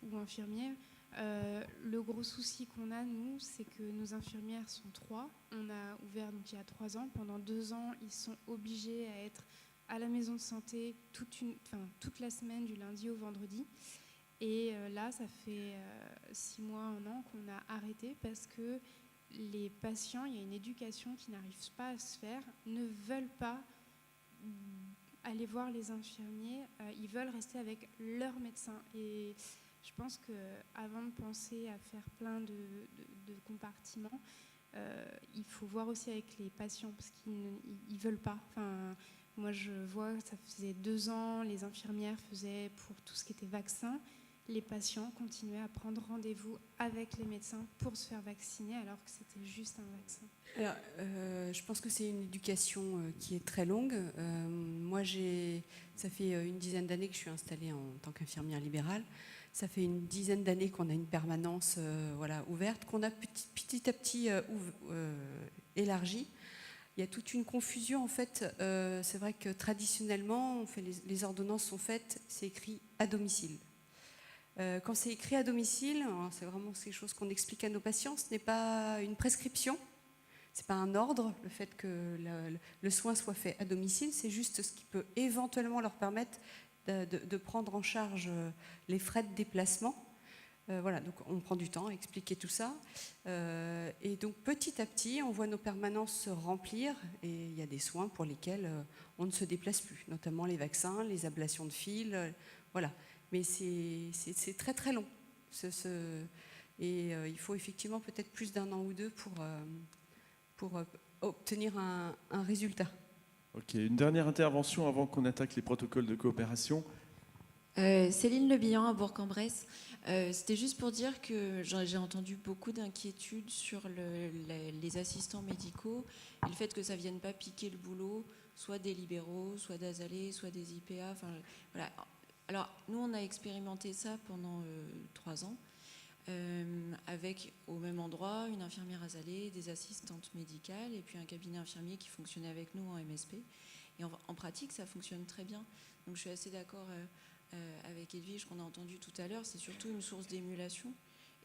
Speaker 6: ou infirmiers. Le gros souci qu'on a, nous, c'est que nos infirmières sont 3. On a ouvert donc, il y a 3 ans. Pendant 2 ans, ils sont obligés à être à la maison de santé toute la semaine, du lundi au vendredi. Et là, ça fait 6 mois, 1 an qu'on a arrêté parce que les patients, il y a une éducation qui n'arrive pas à se faire, ne veulent pas aller voir les infirmiers, ils veulent rester avec leur médecin. Et Je pense qu'avant de penser à faire plein de compartiments, il faut voir aussi avec les patients, parce qu'ils ne veulent pas. Enfin, moi, je vois, ça faisait 2 ans, les infirmières faisaient pour tout ce qui était vaccin. Les patients continuaient à prendre rendez-vous avec les médecins pour se faire vacciner, alors que c'était juste un vaccin.
Speaker 5: Alors, je pense que c'est une éducation qui est très longue. Moi, ça fait une dizaine d'années que je suis installée en tant qu'infirmière libérale. Ça fait une dizaine d'années qu'on a une permanence ouverte, qu'on a petit à petit élargie. Il y a toute une confusion en fait. C'est vrai que traditionnellement, les ordonnances sont faites, c'est écrit à domicile. Quand c'est écrit à domicile, c'est vraiment quelque chose qu'on explique à nos patients, ce n'est pas une prescription, ce n'est pas un ordre, le fait que le soin soit fait à domicile, c'est juste ce qui peut éventuellement leur permettre de prendre en charge les frais de déplacement. Voilà, donc on prend du temps à expliquer tout ça. Et donc petit à petit, on voit nos permanences se remplir et il y a des soins pour lesquels on ne se déplace plus, notamment les vaccins, les ablations de fils, voilà. Mais c'est très très long. Et il faut effectivement peut-être plus d'1 an ou 2 pour obtenir un résultat.
Speaker 1: Ok, une dernière intervention avant qu'on attaque les protocoles de coopération.
Speaker 17: Céline Le Bihan à Bourg-en-Bresse. C'était juste pour dire que j'ai entendu beaucoup d'inquiétudes sur les assistants médicaux et le fait que ça ne vienne pas piquer le boulot, soit des libéraux, soit d'Azalée, soit des IPA. Enfin, voilà. Alors, nous, on a expérimenté ça pendant 3 ans, avec au même endroit une infirmière Azalée, des assistantes médicales et puis un cabinet infirmier qui fonctionnait avec nous en MSP. Et en pratique, ça fonctionne très bien. Donc, je suis assez d'accord avec Edwige, qu'on a entendu tout à l'heure. C'est surtout une source d'émulation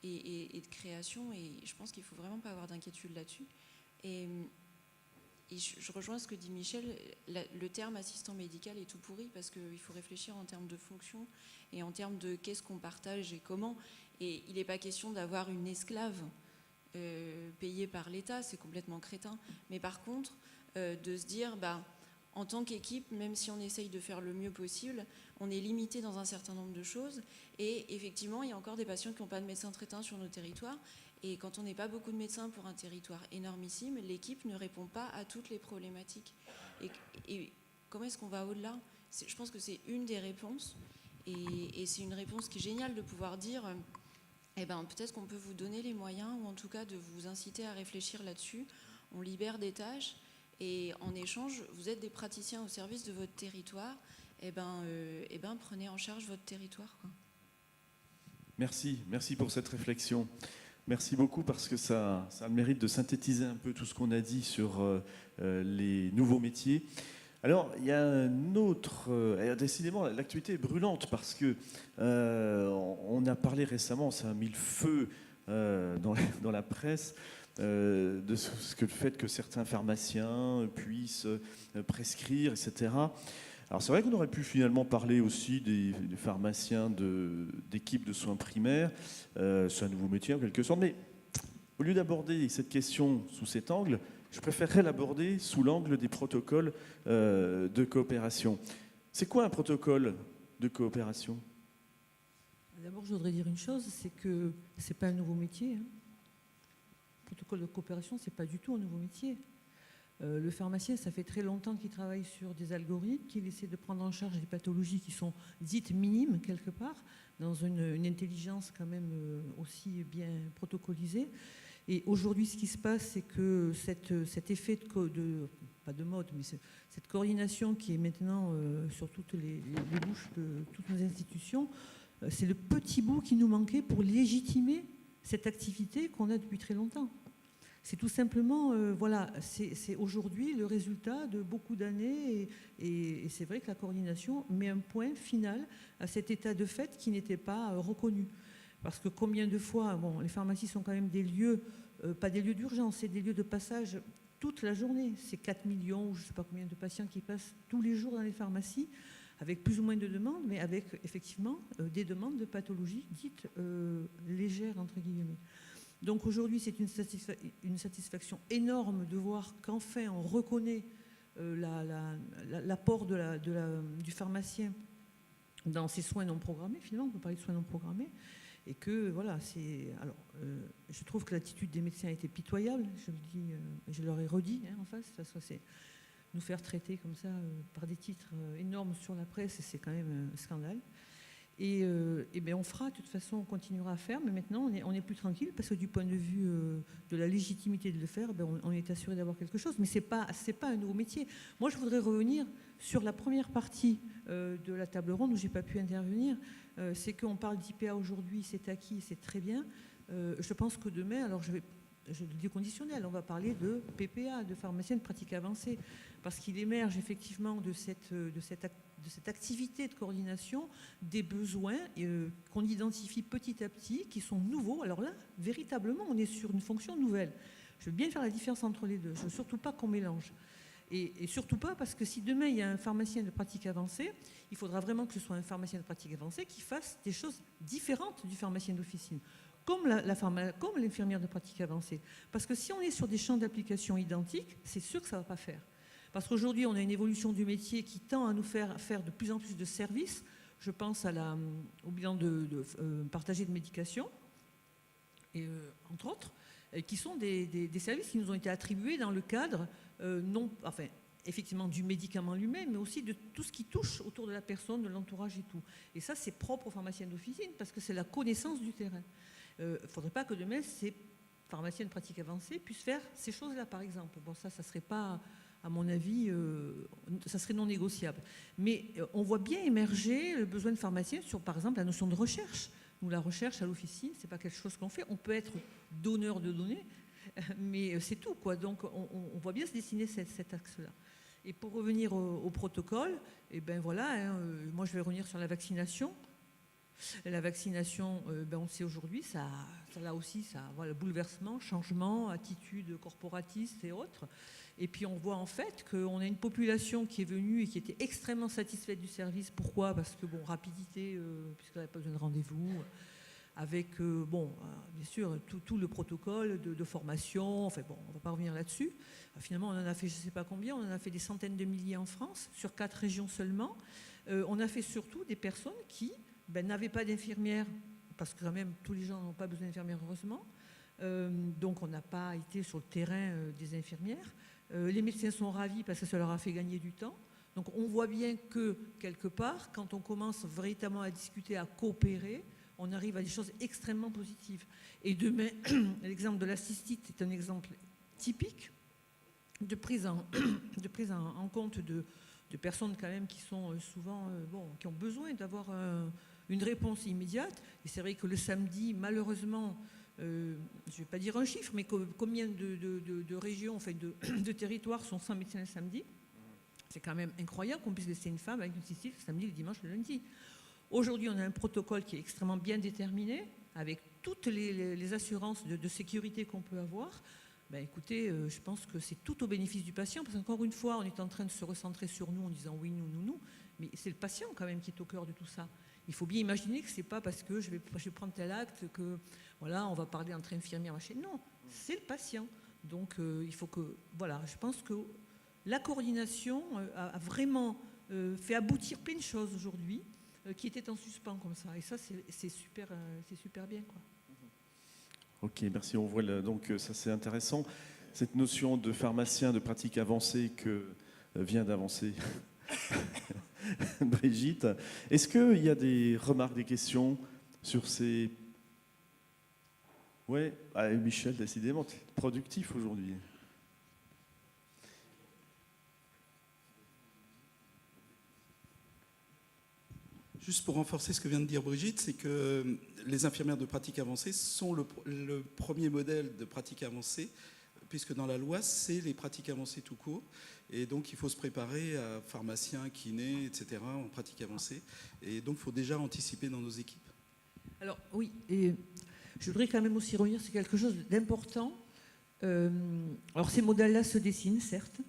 Speaker 17: et de création. Et je pense qu'il ne faut vraiment pas avoir d'inquiétude là-dessus. Et je rejoins ce que dit Michel, le terme assistant médical est tout pourri parce qu'il faut réfléchir en termes de fonction et en termes de qu'est-ce qu'on partage et comment. Et il n'est pas question d'avoir une esclave payée par l'État, c'est complètement crétin. Mais par contre, de se dire, en tant qu'équipe, même si on essaye de faire le mieux possible, on est limité dans un certain nombre de choses. Et effectivement, il y a encore des patients qui n'ont pas de médecin traitant sur nos territoires. Et quand on n'est pas beaucoup de médecins pour un territoire énormissime, l'équipe ne répond pas à toutes les problématiques. Et comment est-ce qu'on va au-delà ? Je pense que c'est une des réponses. Et c'est une réponse qui est géniale de pouvoir dire, peut-être qu'on peut vous donner les moyens, ou en tout cas de vous inciter à réfléchir là-dessus. On libère des tâches. Et en échange, vous êtes des praticiens au service de votre territoire. Prenez en charge votre territoire, quoi.
Speaker 1: Merci pour cette réflexion. Merci beaucoup parce que ça a le mérite de synthétiser un peu tout ce qu'on a dit sur les nouveaux métiers. Alors, il y a un autre... décidément, l'actualité est brûlante parce que on a parlé récemment, ça a mis le feu dans la presse, de le fait que certains pharmaciens puissent prescrire, etc. Alors c'est vrai qu'on aurait pu finalement parler aussi des pharmaciens d'équipes de soins primaires, c'est un nouveau métier en quelque sorte, mais au lieu d'aborder cette question sous cet angle, je préférerais l'aborder sous l'angle des protocoles de coopération. C'est quoi un protocole de coopération ?
Speaker 3: D'abord, je voudrais dire une chose, c'est que ce n'est pas un nouveau métier. Le protocole de coopération, ce n'est pas du tout un nouveau métier. Le pharmacien, ça fait très longtemps qu'il travaille sur des algorithmes, qu'il essaie de prendre en charge des pathologies qui sont dites minimes, quelque part, dans une intelligence quand même aussi bien protocolisée. Et aujourd'hui, ce qui se passe, c'est que cet effet pas de mode, mais cette coordination qui est maintenant sur toutes les bouches de toutes nos institutions, c'est le petit bout qui nous manquait pour légitimer cette activité qu'on a depuis très longtemps. C'est tout simplement, c'est aujourd'hui le résultat de beaucoup d'années et c'est vrai que la coordination met un point final à cet état de fait qui n'était pas reconnu. Parce que combien de fois, les pharmacies sont quand même des lieux, pas des lieux d'urgence, c'est des lieux de passage toute la journée. C'est 4 millions ou je ne sais pas combien de patients qui passent tous les jours dans les pharmacies, avec plus ou moins de demandes, mais avec effectivement des demandes de pathologies dites légères, entre guillemets. Donc aujourd'hui, c'est une satisfaction énorme de voir qu'enfin on reconnaît l'apport du pharmacien dans ces soins non programmés, finalement, on peut parler de soins non programmés, et que, voilà, je trouve que l'attitude des médecins a été pitoyable, je le dis, je leur ai redit en face, parce que c'est nous faire traiter comme ça par des titres énormes sur la presse, c'est quand même un scandale. Et bien on fera, de toute façon, on continuera à faire, mais maintenant on est plus tranquille parce que du point de vue de la légitimité de le faire, on est assuré d'avoir quelque chose. Mais c'est pas un nouveau métier. Moi, je voudrais revenir sur la première partie de la table ronde où j'ai pas pu intervenir. C'est qu'on parle d'IPA aujourd'hui, c'est acquis, c'est très bien. Je pense que demain, alors je le dis conditionnel, on va parler de PPA, de pharmacien de pratique avancée, parce qu'il émerge effectivement de cette activité de coordination des besoins qu'on identifie petit à petit, qui sont nouveaux. Alors là, véritablement, on est sur une fonction nouvelle. Je veux bien faire la différence entre les deux. Je ne veux surtout pas qu'on mélange. Et surtout pas parce que si demain il y a un pharmacien de pratique avancée, il faudra vraiment que ce soit un pharmacien de pratique avancée qui fasse des choses différentes du pharmacien d'officine, comme l'infirmière de pratique avancée. Parce que si on est sur des champs d'application identiques, c'est sûr que ça ne va pas faire. Parce qu'aujourd'hui, on a une évolution du métier qui tend à nous faire de plus en plus de services. Je pense au bilan de partagé de médication, et, entre autres, qui sont des services qui nous ont été attribués dans le cadre, effectivement, du médicament lui-même, mais aussi de tout ce qui touche autour de la personne, de l'entourage et tout. Et ça, c'est propre aux pharmaciens d'officine, parce que c'est la connaissance du terrain. Il ne faudrait pas que demain, ces pharmaciens de pratique avancée puissent faire ces choses-là, par exemple. Bon, ça ne serait pas... à mon avis, ça serait non négociable. Mais on voit bien émerger le besoin de pharmaciens sur, par exemple, la notion de recherche. Nous, la recherche à l'officine, ce n'est pas quelque chose qu'on fait. On peut être donneur de données, mais c'est tout, quoi. Donc, on voit bien se dessiner cet axe-là. Et pour revenir au protocole, moi, je vais revenir sur la vaccination. La vaccination, on le sait aujourd'hui, ça là aussi, voilà, bouleversement, changement, attitude corporatiste et autres. Et puis on voit en fait qu'on a une population qui est venue et qui était extrêmement satisfaite du service. Pourquoi ? Parce que, rapidité, puisqu'on n'avait pas besoin de rendez-vous, avec, bien sûr, tout le protocole de formation. Enfin bon, on ne va pas revenir là-dessus. Finalement, on en a fait je ne sais pas combien, on en a fait des centaines de milliers en France, sur 4 régions seulement. On a fait surtout des personnes qui n'avaient pas d'infirmière, parce que quand même, tous les gens n'ont pas besoin d'infirmière, heureusement. Donc on n'a pas été sur le terrain des infirmières. Les médecins sont ravis parce que ça leur a fait gagner du temps. Donc on voit bien que, quelque part, quand on commence véritablement à discuter, à coopérer, on arrive à des choses extrêmement positives. Et demain, l'exemple de la cystite est un exemple typique de prise en compte de personnes quand même qui sont souvent, qui ont besoin d'avoir une réponse immédiate. Et c'est vrai que le samedi, malheureusement, je ne vais pas dire un chiffre, mais combien de régions, de territoires sont sans médecin le samedi. C'est quand même incroyable qu'on puisse laisser une femme avec une cystite le samedi, le dimanche, le lundi. Aujourd'hui, on a un protocole qui est extrêmement bien déterminé, avec toutes les assurances de sécurité qu'on peut avoir. Écoutez, je pense que c'est tout au bénéfice du patient, parce qu'encore une fois, on est en train de se recentrer sur nous en disant oui, nous, mais c'est le patient quand même qui est au cœur de tout ça. Il faut bien imaginer que ce n'est pas parce que je vais prendre tel acte que voilà, on va parler entre infirmières, machin. Non, c'est le patient. Donc il faut que, voilà, je pense que la coordination a vraiment fait aboutir plein de choses aujourd'hui qui étaient en suspens comme ça. Et ça, c'est super bien, quoi.
Speaker 1: Ok, merci. On voit donc ça, c'est intéressant. Cette notion de pharmacien de pratique avancée que vient d'avancer Brigitte. Est-ce qu'il y a des remarques, des questions sur ces... Oui, Michel, décidément, tu es productif aujourd'hui.
Speaker 12: Juste pour renforcer ce que vient de dire Brigitte, c'est que les infirmières de pratique avancée sont le premier modèle de pratique avancée, puisque dans la loi, c'est les pratiques avancées tout court. Et donc, il faut se préparer à pharmacien, kiné, etc., en pratique avancée. Et donc, il faut déjà anticiper dans nos équipes.
Speaker 3: Alors, oui, et je voudrais quand même aussi revenir sur quelque chose d'important. Alors, ces modèles-là se dessinent, certes.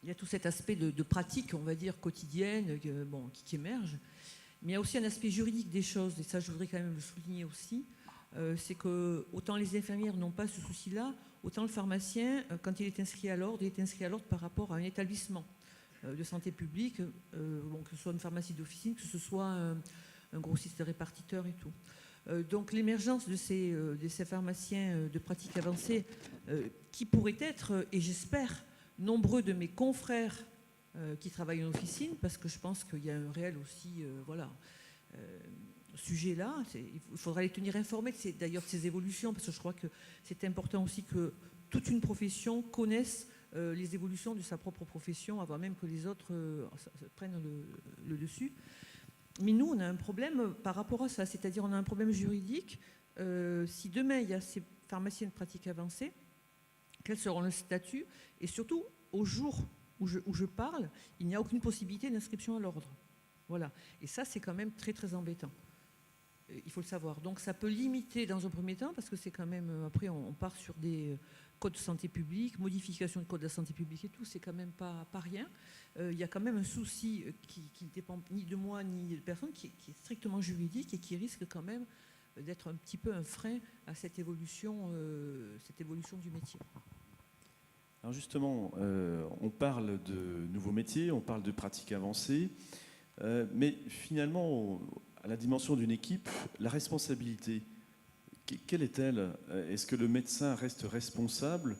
Speaker 3: Il y a tout cet aspect de pratique, on va dire, quotidienne, qui émerge. Mais il y a aussi un aspect juridique des choses, et ça, je voudrais quand même le souligner aussi. C'est que autant les infirmières n'ont pas ce souci-là, autant le pharmacien, quand il est inscrit à l'ordre, il est inscrit à l'ordre par rapport à un établissement. de santé publique, bon, que ce soit une pharmacie d'officine, que ce soit un grossiste répartiteur et tout. Donc l'émergence de ces pharmaciens de pratique avancée, qui pourraient être, et j'espère, nombreux de mes confrères qui travaillent en officine, parce que je pense qu'il y a un réel aussi sujet là. Il faudra les tenir informés d'ailleurs de ces évolutions, parce que je crois que c'est important aussi que toute une profession connaisse les évolutions de sa propre profession, avant même que les autres prennent le dessus. Mais nous, on a un problème par rapport à ça, c'est-à-dire on a un problème juridique. Si demain, il y a ces pharmaciens de pratique avancée, quels seront le statut? Et surtout, au jour où je parle, il n'y a aucune possibilité d'inscription à l'ordre. Voilà. Et ça, c'est quand même très, très embêtant. Il faut le savoir. Donc ça peut limiter dans un premier temps, parce que c'est quand même, après on part sur des codes de santé publique, modification de code de la santé publique et tout, c'est quand même pas rien. Il y a quand même un souci qui ne dépend ni de moi ni de personne, qui est strictement juridique et qui risque quand même d'être un petit peu un frein à cette évolution du métier.
Speaker 1: Alors justement, on parle de nouveaux métiers, on parle de pratiques avancées, mais finalement, à la dimension d'une équipe, la responsabilité, quelle est-elle? Est-ce que le médecin reste responsable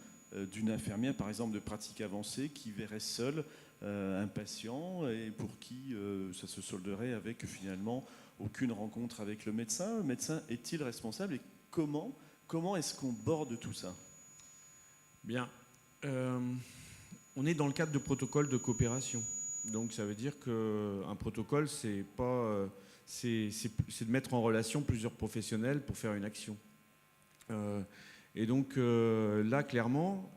Speaker 1: d'une infirmière, par exemple, de pratique avancée, qui verrait seul un patient et pour qui ça se solderait avec finalement aucune rencontre avec le médecin? Le médecin est-il responsable et comment est-ce qu'on borde tout ça?
Speaker 2: Bien. On est dans le cadre de protocoles de coopération. Donc ça veut dire qu'un protocole, c'est de mettre en relation plusieurs professionnels pour faire une action. Et donc là, clairement,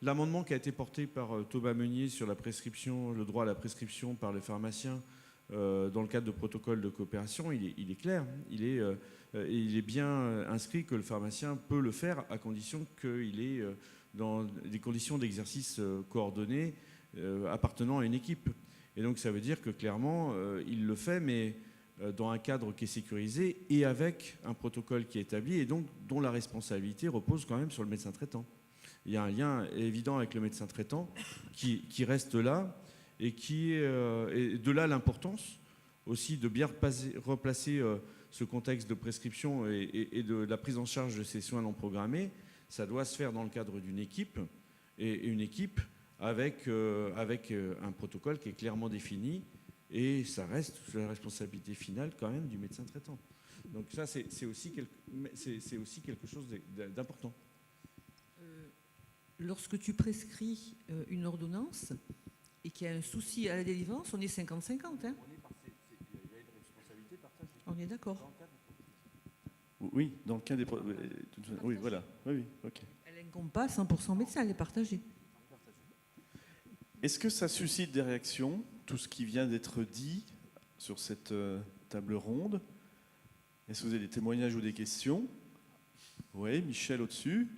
Speaker 2: l'amendement qui a été porté par Thomas Meunier sur la prescription, le droit à la prescription par les pharmaciens dans le cadre de protocoles de coopération, il est clair. Il est bien inscrit que le pharmacien peut le faire à condition qu'il ait dans des conditions d'exercice coordonnées appartenant à une équipe. Et donc ça veut dire que clairement, il le fait, mais dans un cadre qui est sécurisé et avec un protocole qui est établi et donc dont la responsabilité repose quand même sur le médecin traitant. Il y a un lien évident avec le médecin traitant qui reste là et et de là l'importance aussi de bien replacer ce contexte de prescription et de la prise en charge de ces soins non programmés. Ça doit se faire dans le cadre d'une équipe et une équipe avec un protocole qui est clairement défini et ça reste sous la responsabilité finale quand même du médecin traitant. Donc ça, c'est aussi quelque chose d'important.
Speaker 3: Lorsque tu prescris une ordonnance et qu'il y a un souci à la délivrance, on est 50-50. Hein. On est d'accord.
Speaker 1: Oui, dans le cas des... Oui, voilà. Oui, ok.
Speaker 3: Elle n'incombe pas 100% médecin, elle est partagée.
Speaker 1: Est-ce que ça suscite des réactions, tout ce qui vient d'être dit sur cette table ronde? Est-ce que vous avez des témoignages ou des questions? Oui, Michel au-dessus.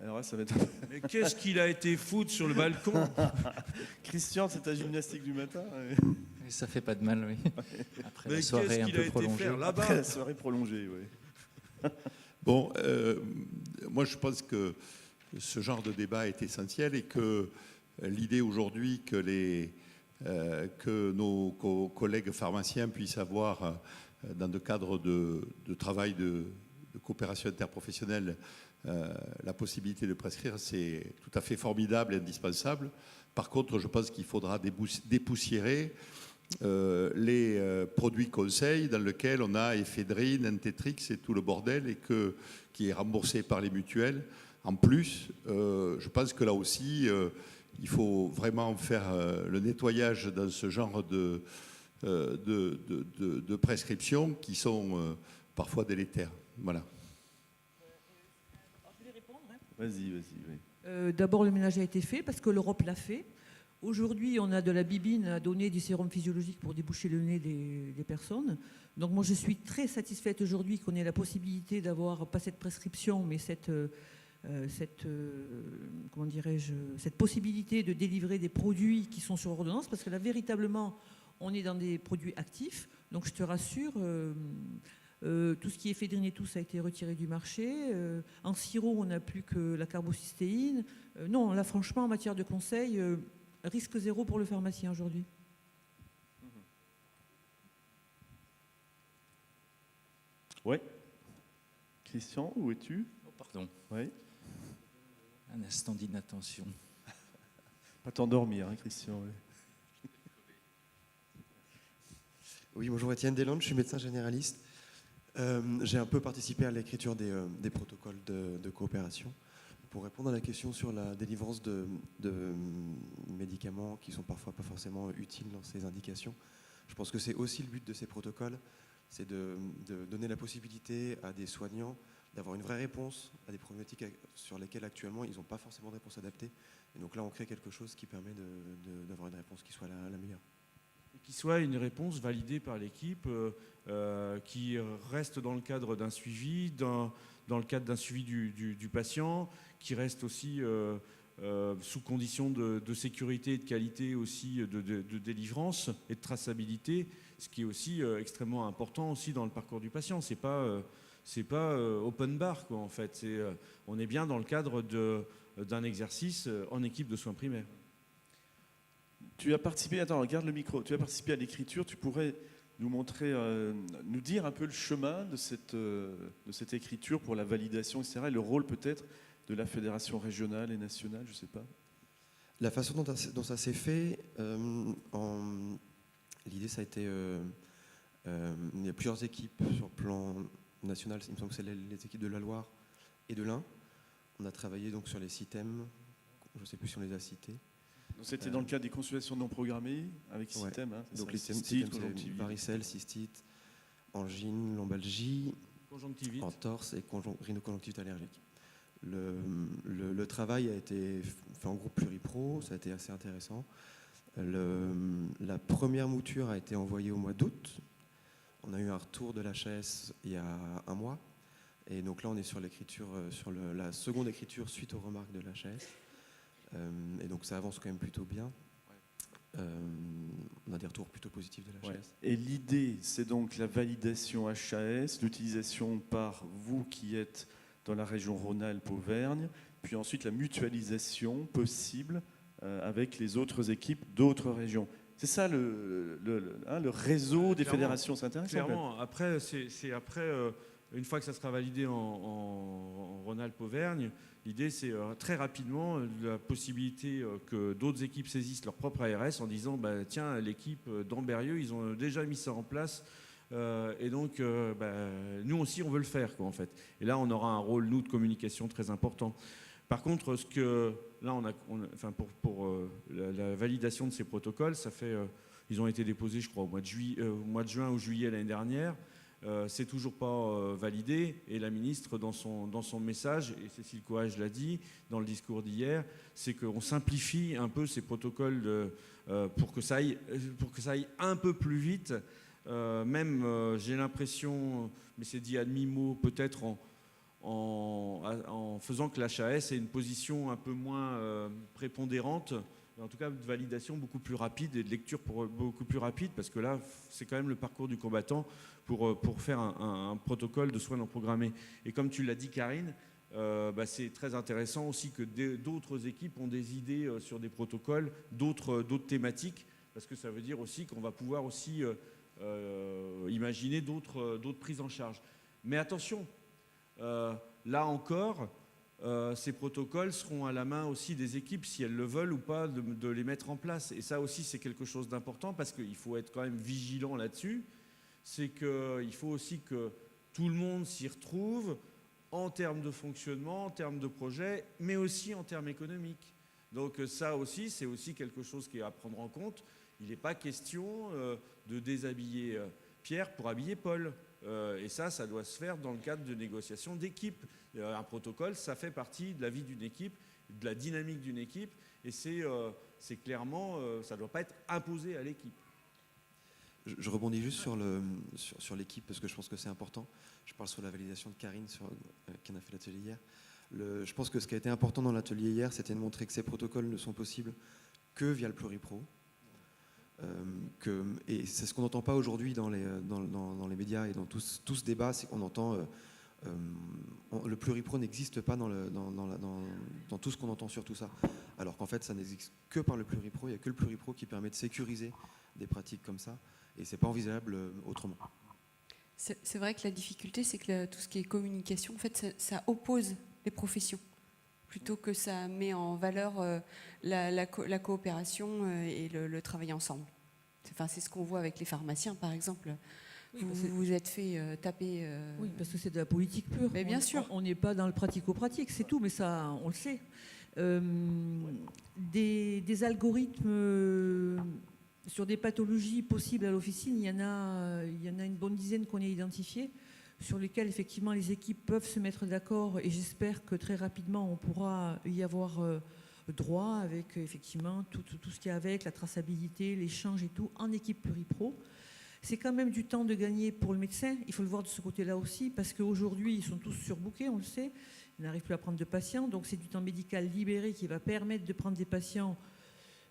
Speaker 1: Alors là, ça va être...
Speaker 2: Mais qu'est-ce qu'il a été foutre sur le balcon?
Speaker 1: Christian, c'est ta gymnastique du matin?
Speaker 10: Ça fait pas de mal, oui. Après la soirée un peu prolongée.
Speaker 1: Après la soirée prolongée, oui.
Speaker 8: Bon, moi je pense que ce genre de débat est essentiel et que l'idée aujourd'hui que nos collègues pharmaciens puissent avoir, dans le cadre de travail de coopération interprofessionnelle, la possibilité de prescrire, c'est tout à fait formidable et indispensable. Par contre, je pense qu'il faudra dépoussiérer les produits conseils dans lesquels on a éphédrine, Intetrix et tout le bordel qui est remboursé par les mutuelles. En plus, je pense que là aussi, il faut vraiment faire le nettoyage dans ce genre de prescriptions qui sont parfois délétères. Voilà.
Speaker 3: Je vais répondre. Hein.
Speaker 1: Vas-y. Oui.
Speaker 3: D'abord, le ménage a été fait parce que l'Europe l'a fait. Aujourd'hui, on a de la bibine à donner, du sérum physiologique pour déboucher le nez des personnes. Donc moi, je suis très satisfaite aujourd'hui qu'on ait la possibilité d'avoir, pas cette prescription, mais cette possibilité de délivrer des produits qui sont sur ordonnance, parce que là, véritablement, on est dans des produits actifs. Donc je te rassure, tout ce qui est éphédrine et tout, ça a été retiré du marché. En sirop, on n'a plus que la carbocystéine. Non, là, franchement, en matière de conseil, risque zéro pour le pharmacien aujourd'hui.
Speaker 1: Ouais. Christian, où es-tu?
Speaker 10: Oh, pardon.
Speaker 1: Oui.
Speaker 10: Un instant d'inattention.
Speaker 1: Pas t'endormir, hein, Christian. Ouais.
Speaker 18: Oui, bonjour, Étienne Deslandes, je suis médecin généraliste. J'ai un peu participé à l'écriture des protocoles de coopération. Pour répondre à la question sur la délivrance de médicaments qui sont parfois pas forcément utiles dans ces indications, je pense que c'est aussi le but de ces protocoles, c'est de donner la possibilité à des soignants d'avoir une vraie réponse à des problématiques sur lesquelles actuellement ils n'ont pas forcément de réponse adaptée. Et donc là, on crée quelque chose qui permet d'avoir une réponse qui soit la meilleure.
Speaker 2: Et qui soit une réponse validée par l'équipe, qui reste dans le cadre d'un suivi, dans le cadre d'un suivi du patient, qui reste aussi sous conditions de sécurité et de qualité aussi, de délivrance et de traçabilité, ce qui est aussi extrêmement important aussi dans le parcours du patient. C'est pas open bar, quoi, en fait. On est bien dans le cadre d'un exercice en équipe de soins primaires.
Speaker 1: Tu as participé, attends, regarde le micro, tu as participé à l'écriture, tu pourrais nous montrer, nous dire un peu le chemin de cette écriture pour la validation, etc., et le rôle peut-être de la fédération régionale et nationale, je ne sais pas.
Speaker 18: La façon dont ça s'est fait, l'idée ça a été, il y a plusieurs équipes sur le plan national, il me semble que c'est les équipes de la Loire et de l'Ain. On a travaillé donc sur les systèmes, je ne sais plus si on les a cités.
Speaker 1: C'était dans le cadre des consultations non programmées avec
Speaker 18: ouais.
Speaker 1: système. Hein,
Speaker 18: donc les
Speaker 1: cystite,
Speaker 18: systèmes, c'est varicelle, cystite, angine, lombalgie, entorse et rhinoconjonctivite allergique. Le travail a été fait en groupe pluripro, ça a été assez intéressant. La première mouture a été envoyée au mois d'août. On a eu un retour de l'HAS il y a un mois. Et donc là, on est sur l'écriture, sur la seconde écriture suite aux remarques de l'HAS. Et donc ça avance quand même plutôt bien. On a des retours plutôt positifs de l'HAS.
Speaker 1: Ouais. Et l'idée, c'est donc la validation HAS, l'utilisation par vous qui êtes dans la région Rhône-Alpes-Auvergne, puis ensuite la mutualisation possible avec les autres équipes d'autres régions. C'est ça le réseau des fédérations, c'est intéressant.
Speaker 2: Clairement, après, une fois que ça sera validé en Rhône-Alpes-Auvergne, l'idée c'est très rapidement la possibilité que d'autres équipes saisissent leur propre ARS en disant bah, tiens, l'équipe d'Ambérieux, ils ont déjà mis ça en place. Et donc, nous aussi, on veut le faire, quoi, en fait. Et là, on aura un rôle, nous, de communication très important. Par contre, pour la validation de ces protocoles, ils ont été déposés, je crois, au mois de juin ou juillet l'année dernière. C'est toujours pas validé. Et la ministre, dans son message, et Cécile Courage l'a dit dans le discours d'hier, c'est qu'on simplifie un peu ces protocoles pour que ça aille un peu plus vite. J'ai l'impression, mais c'est dit à demi-mot, peut-être en faisant que l'HAS ait une position un peu moins prépondérante, en tout cas de validation beaucoup plus rapide et de lecture beaucoup plus rapide, parce que là, c'est quand même le parcours du combattant pour faire un protocole de soins non programmés. Et comme tu l'as dit, Karine, c'est très intéressant aussi que d'autres équipes ont des idées sur des protocoles, d'autres thématiques, parce que ça veut dire aussi qu'on va pouvoir aussi imaginer d'autres prises en charge. Mais attention, là encore, ces protocoles seront à la main aussi des équipes, si elles le veulent ou pas, de les mettre en place. Et ça aussi, c'est quelque chose d'important, parce qu'il faut être quand même vigilant là-dessus. C'est qu'il faut aussi que tout le monde s'y retrouve en termes de fonctionnement, en termes de projet, mais aussi en termes économiques. Donc ça aussi, c'est aussi quelque chose qui est à prendre en compte. Il n'est pas question de déshabiller Pierre pour habiller Paul. Et ça doit se faire dans le cadre de négociations d'équipe. Un protocole, ça fait partie de la vie d'une équipe, de la dynamique d'une équipe, et c'est clairement, ça ne doit pas être imposé à l'équipe.
Speaker 18: Je rebondis juste sur l'équipe, parce que je pense que c'est important. Je parle sur la validation de Karine, qui en a fait l'atelier hier. Je pense que ce qui a été important dans l'atelier hier, c'était de montrer que ces protocoles ne sont possibles que via le pluripro. Et c'est ce qu'on n'entend pas aujourd'hui dans les médias et dans tout ce débat, c'est qu'on entend Le pluripro n'existe pas dans tout ce qu'on entend sur tout ça. Alors qu'en fait, ça n'existe que par le pluripro. Il n'y a que le pluripro qui permet de sécuriser des pratiques comme ça. Et ce n'est pas envisageable autrement.
Speaker 5: C'est vrai que la difficulté, c'est que tout ce qui est communication, en fait, ça oppose les professions, plutôt que ça met en valeur la coopération et le travail ensemble. C'est ce qu'on voit avec les pharmaciens, par exemple.
Speaker 3: Oui,
Speaker 5: vous vous êtes fait taper...
Speaker 3: Oui, parce que c'est de la politique pure.
Speaker 5: Mais bien sûr.
Speaker 3: On n'est pas dans le pratico-pratique, c'est tout, mais ça, on le sait. Des algorithmes sur des pathologies possibles à l'officine, il y en a une bonne dizaine qu'on a identifiées, sur lesquelles, effectivement, les équipes peuvent se mettre d'accord, et j'espère que très rapidement, on pourra y avoir droit avec, effectivement, tout ce qu'il y a avec, la traçabilité, l'échange et tout, en équipe pluripro. C'est quand même du temps de gagner pour le médecin, il faut le voir de ce côté-là aussi, parce qu'aujourd'hui, ils sont tous surbookés, on le sait, ils n'arrivent plus à prendre de patients, donc c'est du temps médical libéré qui va permettre de prendre des patients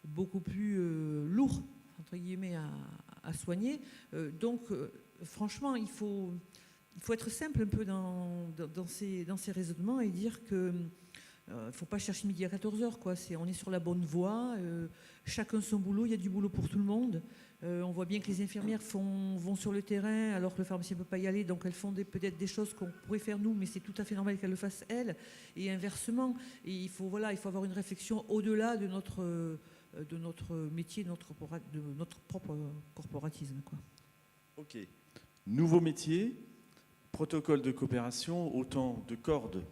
Speaker 3: beaucoup plus lourds, entre guillemets, à soigner. Franchement, il faut être simple un peu dans ces raisonnements et dire que ne faut pas chercher midi à 14h, quoi. On est sur la bonne voie, chacun son boulot, il y a du boulot pour tout le monde. On voit bien que les infirmières vont sur le terrain alors que le pharmacien ne peut pas y aller, donc elles font peut-être des choses qu'on pourrait faire nous, mais c'est tout à fait normal qu'elles le fassent elles, et inversement. Et il faut avoir une réflexion au-delà de notre métier, de notre propre corporatisme, quoi.
Speaker 1: Ok. Nouveau métier, protocole de coopération, autant de cordes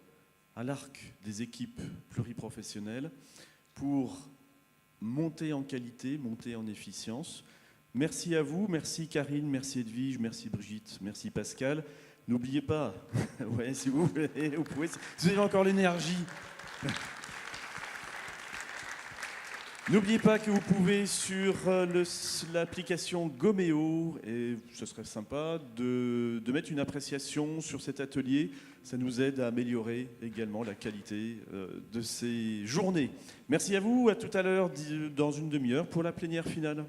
Speaker 1: à l'arc des équipes pluriprofessionnelles pour monter en qualité, monter en efficience. Merci à vous, merci Karine, merci Edwige, merci Brigitte, merci Pascal. N'oubliez pas, ouais, si vous pouvez, si vous avez encore l'énergie. N'oubliez pas que vous pouvez sur l'application Gomeo, et ce serait sympa, de mettre une appréciation sur cet atelier. Ça nous aide à améliorer également la qualité de ces journées. Merci à vous, à tout à l'heure, dans une demi-heure, pour la plénière finale.